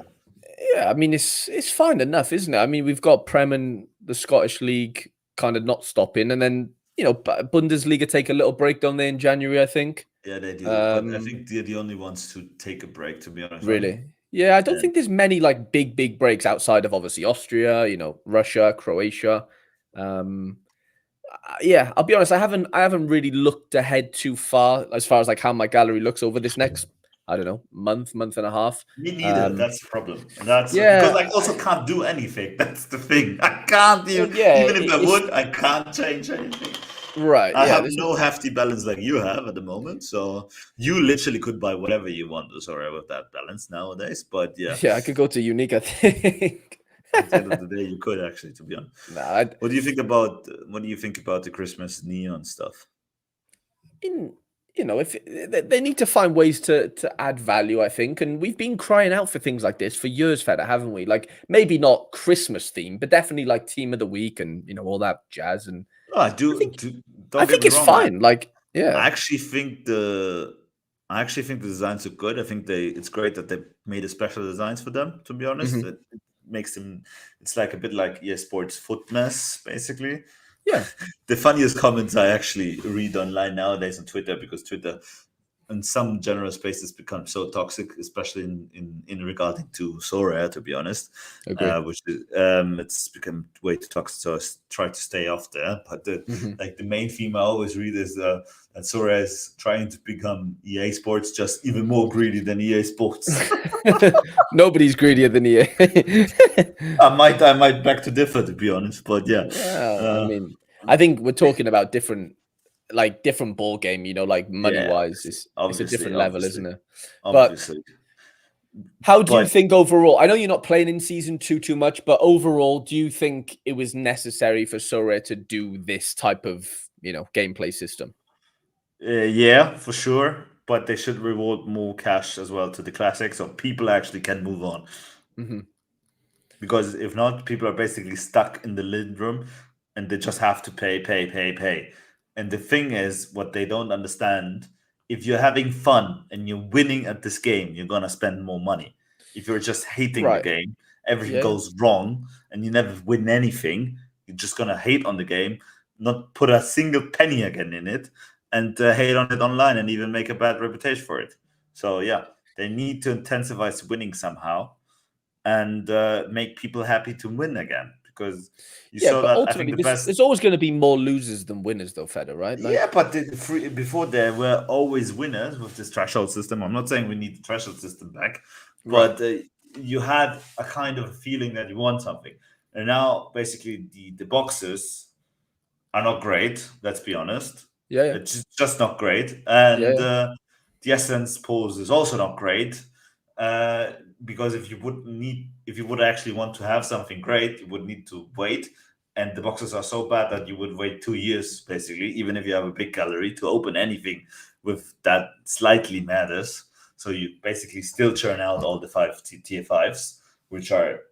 Yeah, I mean it's fine enough, isn't it? I mean, we've got Prem and the Scottish League kind of not stopping, and then Bundesliga take a little break, don't they, in January? I think. Yeah, they do. But I think they're the only ones to take a break, to be honest. Really? Right? Yeah, I don't think there's many like big breaks outside of obviously Austria, Russia, Croatia. Yeah, I'll be honest. I haven't really looked ahead too far as like how my gallery looks over this next, I don't know, month and a half. Me neither. That's the problem. Because I also can't do anything. That's the thing. I can't even if I would, I can't change anything. Right. I have no hefty balance like you have at the moment. So you literally could buy whatever you want. Sorry with that balance nowadays. But yeah, I could go to Unique, I think. At the end of the day, you could actually, to be honest. What do you think about the Christmas neon stuff? if they need to find ways to add value, I think, and we've been crying out for things like this for years, Feder, haven't we? Like maybe not Christmas theme, but definitely like team of the week and all that jazz. And Oh, I think don't get me it's wrong. fine. Like, I yeah. actually think the designs are good. I think it's great that they made a special designs for them. To be honest, it makes them. It's like a bit like EA Sports Footness, basically. Yeah. The funniest comments I actually read online nowadays on Twitter, because Twitter in some general spaces become so toxic, especially in regarding to Sorare, to be honest. Which is, it's become way too toxic, so I try to stay off there. But the main theme I always read is that Sorare is trying to become EA Sports, just even more greedy than EA Sports. Nobody's greedier than EA. I might beg to differ, to be honest, but yeah. Well, I mean, I think we're talking about different ball game, like money wise, it's a different level, isn't it? Obviously. But how do you think overall? I know you're not playing in season 2 too much, but overall, do you think it was necessary for Sorare to do this type of gameplay system? Yeah, for sure. But they should reward more cash as well to the classic, so people actually can move on. Because if not, people are basically stuck in the living room and they just have to pay. And the thing is, what they don't understand, if you're having fun and you're winning at this game, you're going to spend more money. If you're just hating the game, everything goes wrong and you never win anything, you're just going to hate on the game, not put a single penny again in it, and hate on it online and even make a bad reputation for it. So yeah, they need to intensify winning somehow and make people happy to win again, because you saw that ultimately, there's always going to be more losers than winners, though, Feder, right? Yeah, but before there were always winners with this threshold system. I'm not saying we need the threshold system back, but you had a kind of feeling that you won something. And now, basically, the boxes are not great. Let's be honest. Yeah. It's just not great, and the essence pose is also not great. Because if you would actually want to have something great, you would need to wait, and the boxes are so bad that you would wait 2 years basically, even if you have a big gallery, to open anything with that slightly matters. So you basically still churn out all the 5 tier 5s, which are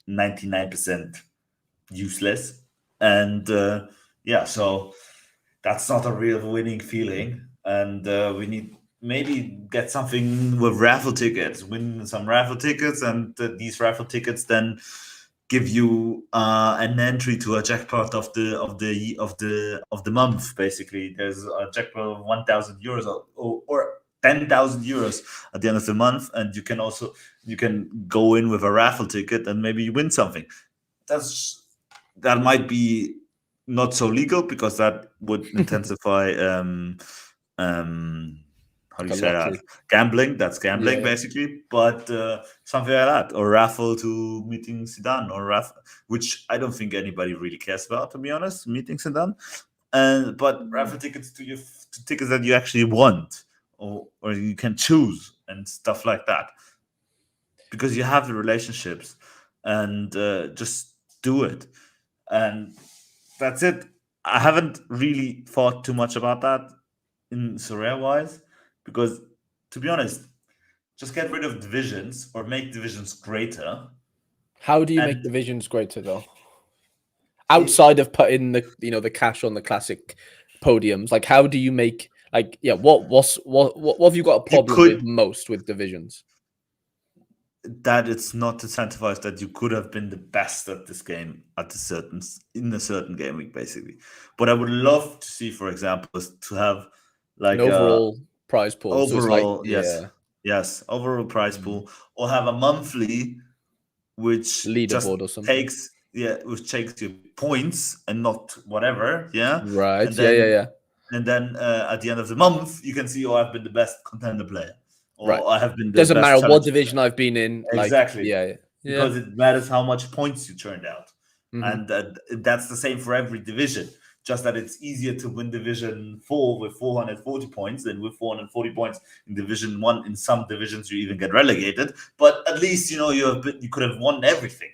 99% useless, and so that's not a real winning feeling, and we need maybe get something with raffle tickets, win some raffle tickets, and these raffle tickets then give you an entry to a jackpot of the month. Basically, there's a jackpot of 1,000 euros or 10,000 euros at the end of the month, and you can go in with a raffle ticket and maybe you win something. That might be not so legal, because that would intensify how do you say that? Gambling. That's gambling, basically. But something like that, or raffle to meeting Zidane, or raffle, which I don't think anybody really cares about, to be honest. Meeting Zidane, but raffle tickets to tickets that you actually want, or you can choose, and stuff like that, because you have the relationships, and just do it, and that's it. I haven't really thought too much about that in Sorare wise, because, to be honest, just get rid of divisions or make divisions greater. How do you make divisions greater, though? Outside of putting the cash on the classic podiums, like how do you make what have you got a problem with most with divisions? That it's not incentivized that you could have been the best at this game in a certain game week, basically. But I would love to see, for example, is to have like an overall prize pool. Overall, yes, overall prize pool, or have a monthly, which leaderboard or something. Which takes your points and not whatever. Yeah, right. And then, And then at the end of the month, you can see, I've been the best contender player. Or I have been the doesn't best matter what division I've been in. Exactly. Because it matters how much points you turned out. And that's the same for every division. Just that it's easier to win Division 4 with 440 points than with 440 points in Division 1. In some divisions, you even get relegated. But at least, you could have won everything,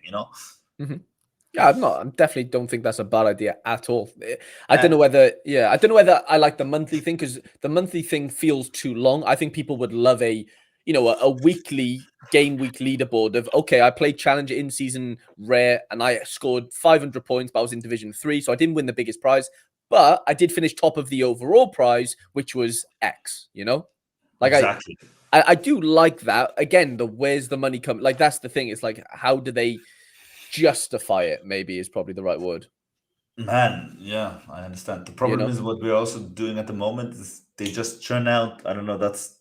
Yeah, I definitely don't think that's a bad idea at all. I don't know whether, I don't know whether I like the monthly thing because the monthly thing feels too long. I think people would love a weekly game week leaderboard of, okay, I played Challenger in season rare and I scored 500 points, but I was in Division 3, so I didn't win the biggest prize, but I did finish top of the overall prize, which was X, Like Exactly. I do like that. Again, where's the money come? Like that's the thing. It's like, how do they justify it? Maybe is probably the right word. Man, yeah, I understand. The You problem know? is what we're also doing at the moment is they just churn out. I don't know. That's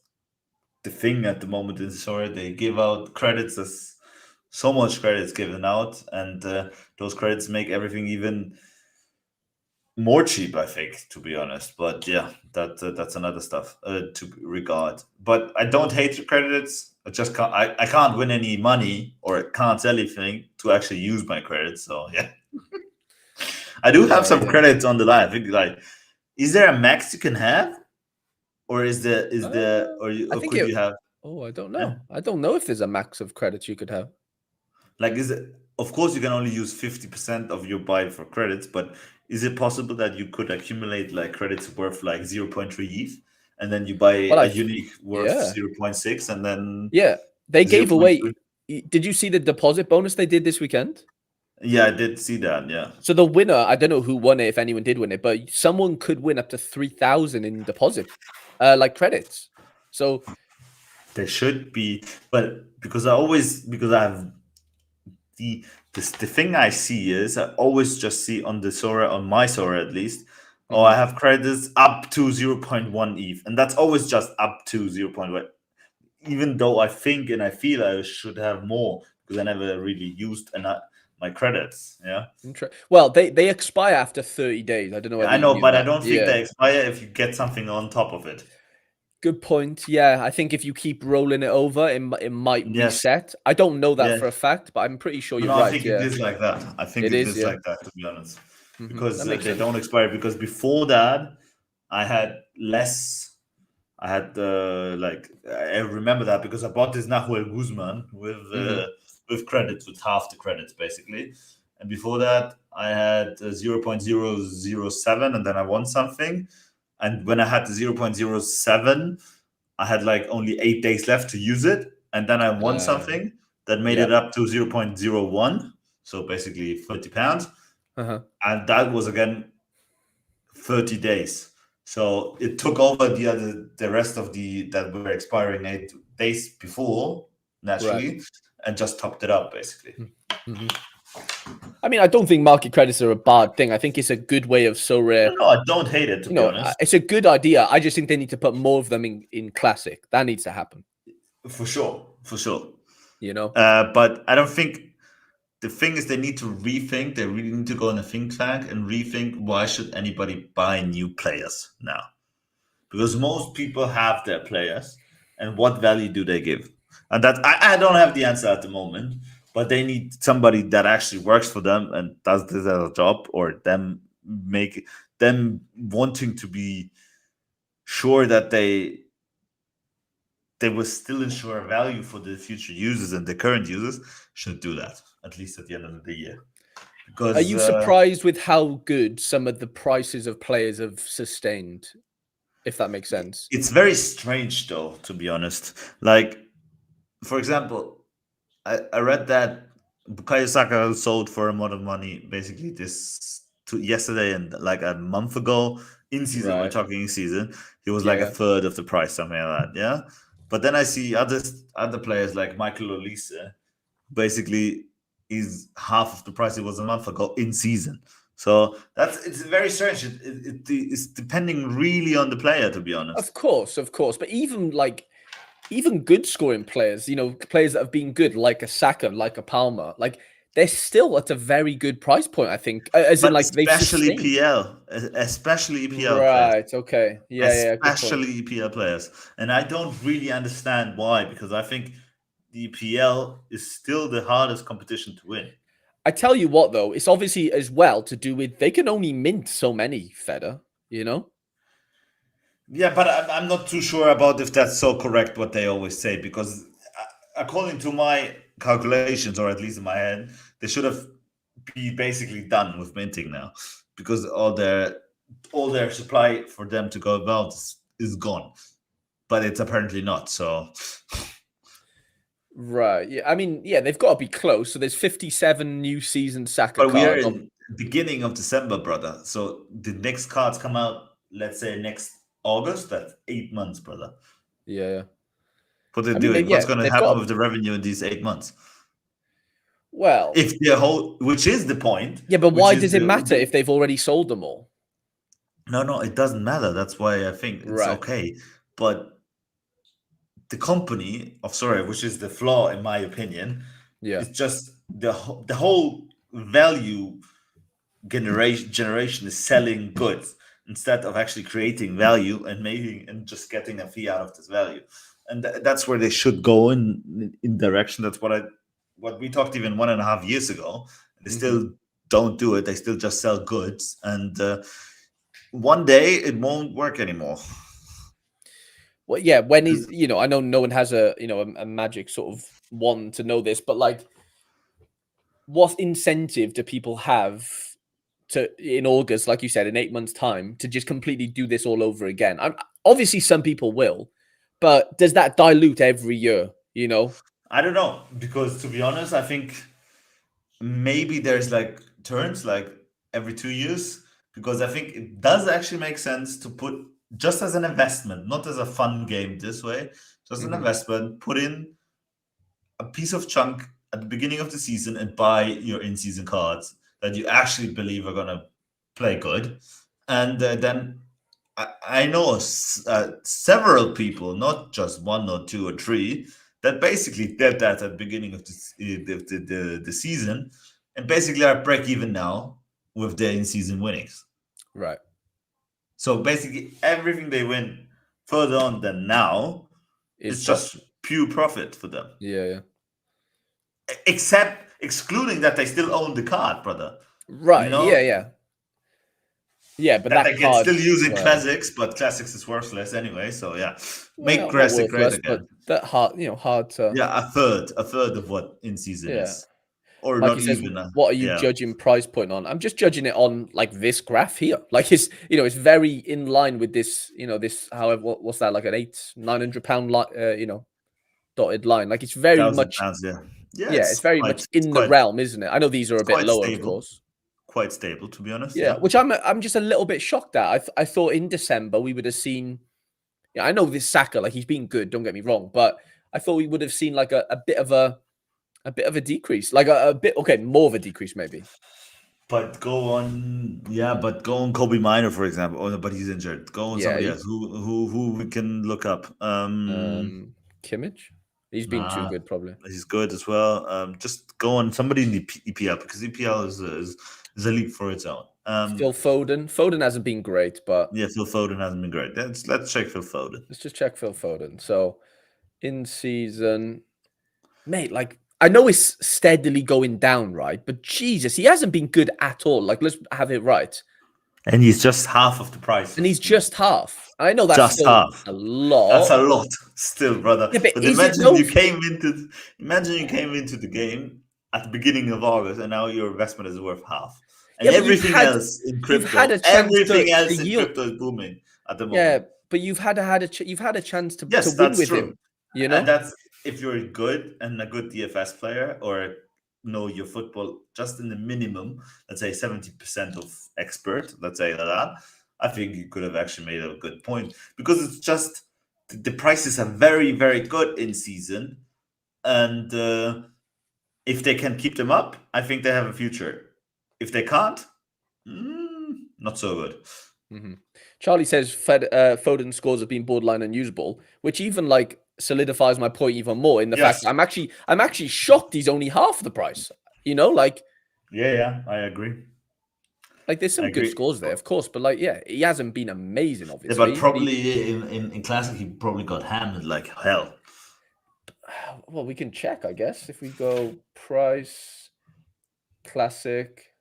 the thing at the moment in Sorare. They give out credits as so much credits given out, and those credits make everything even more cheap, I think, to be honest. But yeah, that's another stuff to regard. But I don't hate the credits. I just can't. I can't win any money or can't sell anything to actually use my credits. So yeah, I do have some Yeah. credits on the line. I think like, is there a max you can have, or I or think could you have? Oh, I don't Yeah, know. I don't know if there's a max of credits you could have. like is it? Of course, you can only use 50% of your buy for credits, but is it possible that you could accumulate like credits worth like 0.3 ETH, and then you buy Well, a unique worth yeah, 0.6, and then yeah. They gave away. 0.3? Did you see the deposit bonus they did this weekend? Yeah, I did see that. Yeah, So the winner, I don't know who won it, if anyone did win it, but someone could win up to 3,000 in deposit, like credits. So there should be, but because I have the thing I see is I always just see on the Sora, on my Sora at least, oh, I have credits up to 0.1 ETH, and that's always just up to 0.1. Even though I think and I feel I should have more because I never really used my credits. Yeah, well, they expire after 30 days. I don't know whether I you know, knew but I that. don't think Yeah. they expire if you get something on top of it. Good point. Yeah, I think if you keep rolling it over, it might Yes, reset. I don't know that yeah. for a fact, but I'm pretty sure No, you're no, I right. think it Yeah, is like that. I think it it is. is Yeah, like that, to be honest, because that makes they sense. don't expire. Because before that, I had less. I had like I remember that because I bought this Nahuel Guzman with credits, with half the credits basically, and before that I had 0.007, and then I won something, and when I had the 0.07, I had like only 8 days left to use it, and then I won something that made Yeah. it up to 0.01, so basically £30, Uh-huh. and that was again 30 days. So it took over the rest of the that were expiring 8 days before, Right. naturally, and just topped it up basically. Mm-hmm. I mean, I don't think market credits are a bad thing. I think it's a good way of No, no, I don't hate it, to be honest. it's a good idea. I just think they need to put more of them in classic. That needs to happen. For sure, for sure. But I don't think the thing is they need to rethink. They really need to go in a think tank and rethink why should anybody buy new players now? Because most people have their players, and what value do they give? And that I don't have the answer at the moment, but they need somebody that actually works for them and does this as a job, or them wanting to be sure that they will still ensure value for the future users, and the current users should do that at least at the end of the year. are Because you surprised with how good some of the prices of players have sustained? If that makes sense. it's very strange, though, to be honest. Like, for example, I read that Bukayo Saka sold for a lot of money basically yesterday, and like a month ago in season, we're Right. talking in season, he was like a Yeah. third of the price, something like that. Yeah. But then I see other players like Michael Olise, basically is half of the price it was a month ago in season. So it's very strange. It's depending really on the player, to be honest. Of course. But even good scoring players, players that have been good, like a Saka, like a Palmer, like they're still at a very good price point, I think. As in, But like they've sustained. especially EPL players, Right. Okay. Yeah. Good point. especially EPL players, and I don't really understand why, because I think the EPL is still the hardest competition to win. I tell you what, though, it's obviously as well to do with they can only mint so many Feder, Yeah, but I'm not too sure about if that's so correct what they always say, because according to my calculations, or at least in my head, they should have be basically done with minting now, because all their supply for them to go about is gone. But it's apparently not. So Right. Yeah. I mean, yeah, they've got to be close. So there's 57 new season Saka but we are cards. in beginning of December, brother. So the next cards come out, let's say next August. That's 8 months, brother. Yeah. What they're I mean, doing. What's going to they've happen got. with the revenue in these 8 months? Well, If the whole, which is the point. yeah, but which why is does it the- matter if they've already sold them all? No, it doesn't matter. That's why I think it's Right. okay. But the company of Sorare, which is the flaw in my opinion, Yeah. it's just the whole value generation is selling goods instead of actually creating value and making and just getting a fee out of this value. And that's where they should go in direction. That's what we talked even 1.5 years ago. They still don't do it. They still just sell goods, and one day it won't work anymore. Well, yeah, when is, I know no one has a magic sort of wand to know this, but like, what incentive do people have to, in August, like you said, in 8 months' time, to just completely do this all over again? Obviously some people will, but does that dilute every year? I don't know, because to be honest, I think maybe there's like turns like every 2 years, because I think it does actually make sense to put just as an investment, not as a fun game this way, just an investment, put in a piece of chunk at the beginning of the season and buy your in-season cards that you actually believe are going to play good. And then I know several people, not just one or two or three, that basically did that at the beginning of the season and basically are break even now with their in-season winnings. Right. So basically everything they win further on than now is just pure profit for them. Yeah. Except excluding that they still own the card, brother. Right. Yeah. Yeah, but that they can card, still using classics, but classics is worthless anyway. So yeah, make classic great again. But that hard to. Yeah, a third of what in season is, or like not he says, even. What are you judging price point on? I'm just judging it on like this graph here. Like it's it's very in line with this this, however, what's that, like an £900 dotted line. Like it's very much £1,000, yeah, it's very much in the realm, isn't it? I know these are a bit lower, of course. Quite stable, to be honest. Yeah, which I'm just a little bit shocked at. I thought in December we would have seen. Yeah, I know this Saka, like he's been good. Don't get me wrong, but I thought we would have seen like a bit of a decrease, like a bit more of a decrease maybe. But go on Kobe Minor, for example. Oh no, but he's injured. Go on somebody else who we can look up. Kimmich. He's been too good, probably. He's good as well. Just go on somebody in the EPL, because EPL is a league for its own. Phil Foden. Foden hasn't been great, but yeah, Phil Foden hasn't been great. Let's check Phil Foden. Let's just check Phil Foden. So, in season, mate, like I know it's steadily going down, right? But Jesus, he hasn't been good at all. Like, let's have it right. And he's just half of the price. And he's just half. I know that's just still half. A lot. That's a lot, still, brother. Yeah, but imagine you came into the game at the beginning of August, and now your investment is worth half. And everything else in crypto, is booming at the moment. Yeah, but you've had a chance to win with him. And that's if you're good and a good DFS player, or know your football just in the minimum, let's say 70% of expert, let's say that. I think you could have actually made a good point, because it's just the prices are very, very good in season, and if they can keep them up, I think they have a future. If they can't, not so good. Charlie says Foden scores have been borderline unusable, which even like solidifies my point even more in the fact that I'm actually shocked he's only half the price. Like yeah, I agree. Like there's some good scores there, of course, but like he hasn't been amazing, obviously. Yeah, but probably in classic he probably got hammered like hell. Well, we can check, I guess, if we go price classic.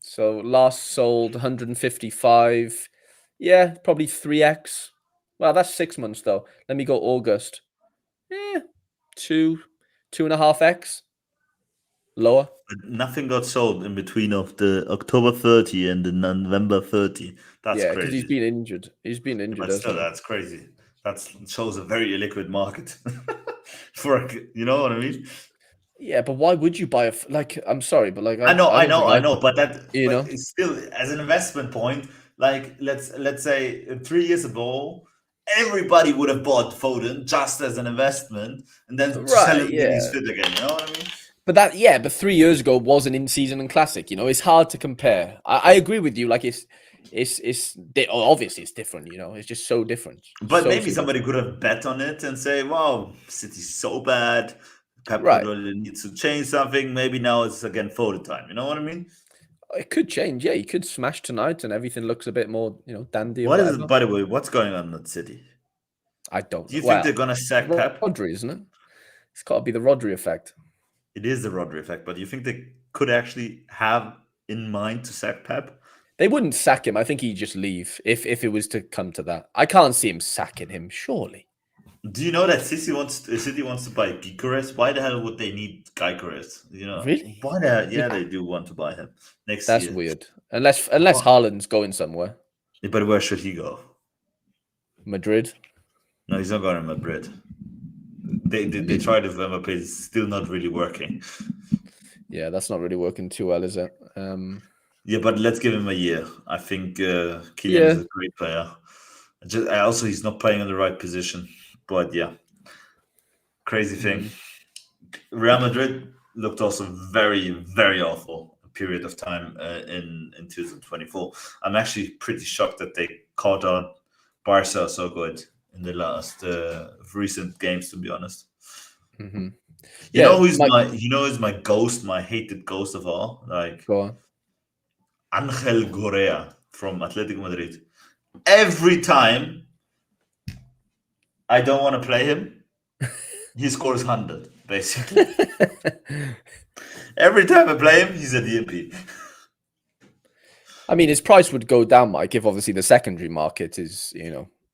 So last sold 155. Yeah, probably 3x. Well, that's 6 months though. Let me go August. 2.5x. Lower? Nothing got sold in between of the October 30 and the November 30. That's Yeah, because he's crazy. been injured. He's been injured, But still, hasn't he? that's crazy. That shows a very illiquid market. You know what I mean? Yeah, but why would you buy like? I'm sorry, but like I know, I I don't know, think I I, know, but you know, it's still as an investment point. Like let's say 3 years ago, everybody would have bought Foden just as an investment, and then to sell right? him when he's Yeah, fit again. You know what I mean? but 3 years ago was an in-season and classic. You know, it's hard to compare. I agree with you. Like obviously it's different. You know, it's just so different, But so maybe so somebody different. could have bet on it and say, "Wow, City's so bad. Pep Right. Guardiola needs to change something. Maybe now it's again Foden time." You know what I mean? It could change. Yeah, you could smash tonight, and everything looks a bit more, dandy and What is, whatever. by the way, what's going on at City? I don't Do know. you think they're Well, gonna sack Pep? Rodri, isn't it? It's got to be the Rodri effect. It is the Rodri effect, but do you think they could actually have in mind to sack Pep? They wouldn't sack him. I think he'd just leave if it was to come to that. I can't see him sacking him, surely. Do you know that City wants to buy Gyökeres? Why the hell would they need Gyökeres? You know Really? why the Yeah, yeah they do want to buy him next that's year. weird. Unless Why? Haaland's going somewhere. But where should he go? Madrid. No, he's not going to Madrid. I They mean, tried it with Mbappe. It's still not really working. yeah, that's not really working too well, is it? Yeah, but let's give him a year. I think Kylian is Yeah. a great player. Also, he's not playing in the right position. But yeah, crazy thing. Mhm. Real Madrid looked also very, very awful a period of time in 2024. I'm actually pretty shocked that they caught on Barca so good in the last recent games, to be honest. Mhm. You Yeah, know who's Mike, my ghost, my hated ghost of all? Like go on. Angel Correa from Atletico Madrid. Every time I don't want to play him, he scores 100, basically. Every time I play him, he's a DMP. I mean, his price would go down, Mike, if obviously the secondary market is,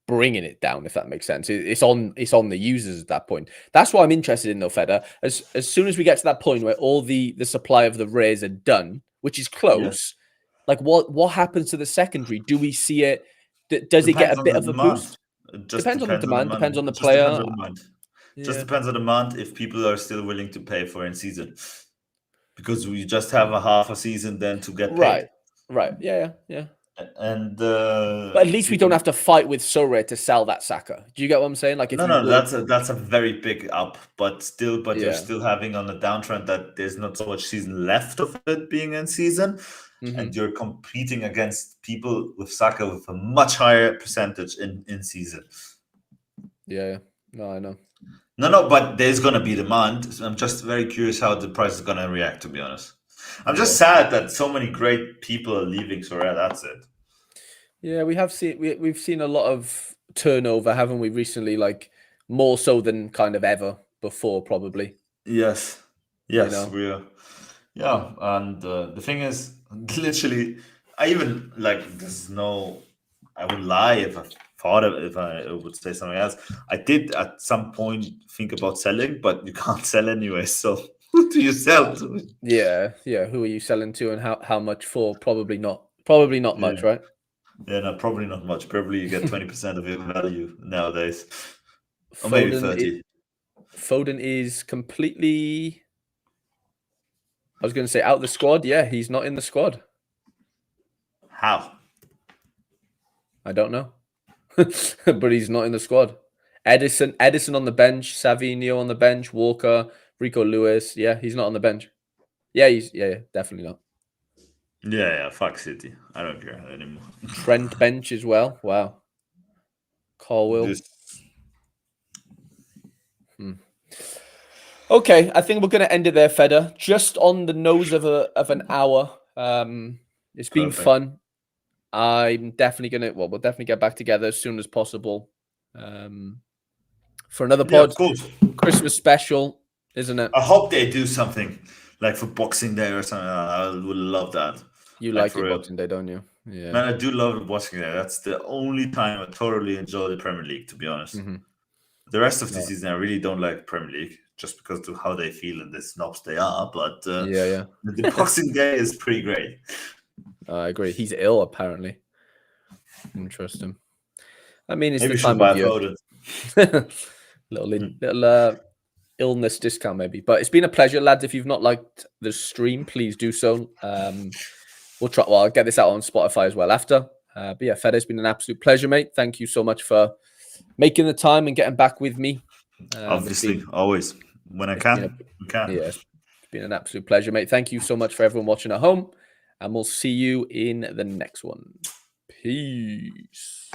bringing it down, if that makes sense. It's on the users at that point. That's what I'm interested in, though, Feder. As soon as we get to that point where all the supply of the rares are done, which is Yes. close, like what happens to the secondary? Do we see it? Does it get Depends a on bit the of a demand. boost? It just Depends on the depends on the demand. money. Depends on the It just depends player. on the demand. Just Yeah. depends on the demand if people are still willing to pay for in season. Because we just have a half a season then to get Right. paid. Right. Yeah. Yeah. And But at least we don't people have to fight with Sorare to sell that Saka. Do you get what I'm saying? Like if we no, would, that's a very big up, but you're yeah. still having on a downtrend that there's not so much season left of it being in season, Mm-hmm. and you're competing against people with Saka with a much higher percentage in season. Yeah. No, I know. No, but there's gonna be demand. I'm just very curious how the price is gonna react. To be honest, I'm Yeah. just sad that so many great people are leaving Sorare. That's it. Yeah, we've seen a lot of turnover, haven't we, recently? Like more so than kind of ever before, probably. Yes, You yes, know. we are. Yeah, and the thing is, literally, I even like there's no. I would lie if I thought of if I would say something else. I did at some point think about selling, but you can't sell anyway. So who do you sell to? Yeah, yeah. Who are you selling to, and how much for? Probably not. Probably not Yeah, much, right? yeah, no, probably not much. Probably you get 20% of your value nowadays, or maybe Foden is 30. Foden is completely. I was going to say out the squad. Yeah, he's not in the squad. How? I don't know, but he's not in the squad. Edison on the bench, Savinho on the bench, Walker, Rico Lewis. Yeah, he's not on the bench. Yeah, definitely not. Yeah, fuck City. I don't care anymore. Trent bench as well. Wow. Colwill. This Okay, I think we're going to end it there, Feder. Just on the nose of an hour. It's been perfect. fun. I'm definitely gonna. Well, we'll definitely get back together as soon as possible. For another Yeah, pod, of course. Christmas special, isn't it? I hope they do something like for Boxing Day or something. I would love that. You Like like for your real. Boxing Day, don't you? Yeah. Man, I do love Boxing Day. That's the only time I totally enjoy the Premier League, to be honest. Mm-hmm. The rest of the No. season, I really don't like Premier League. just because of how they feel and the snobs they are. But yeah. the boxing day is pretty great. I agree. He's ill, apparently. Interesting. I mean, it's Maybe the you should time buy of a year. photo. little illness discount, maybe. But it's been a pleasure, lads. If you've not liked the stream, please do so. We'll try. Well, I'll get this out on Spotify as well after. But yeah, Fede, it's been an absolute pleasure, mate. Thank you so much for making the time and getting back with me. Obviously, always when I can. Yeah, it's been an absolute pleasure, mate. Thank you so much for everyone watching at home, and we'll see you in the next one. Peace.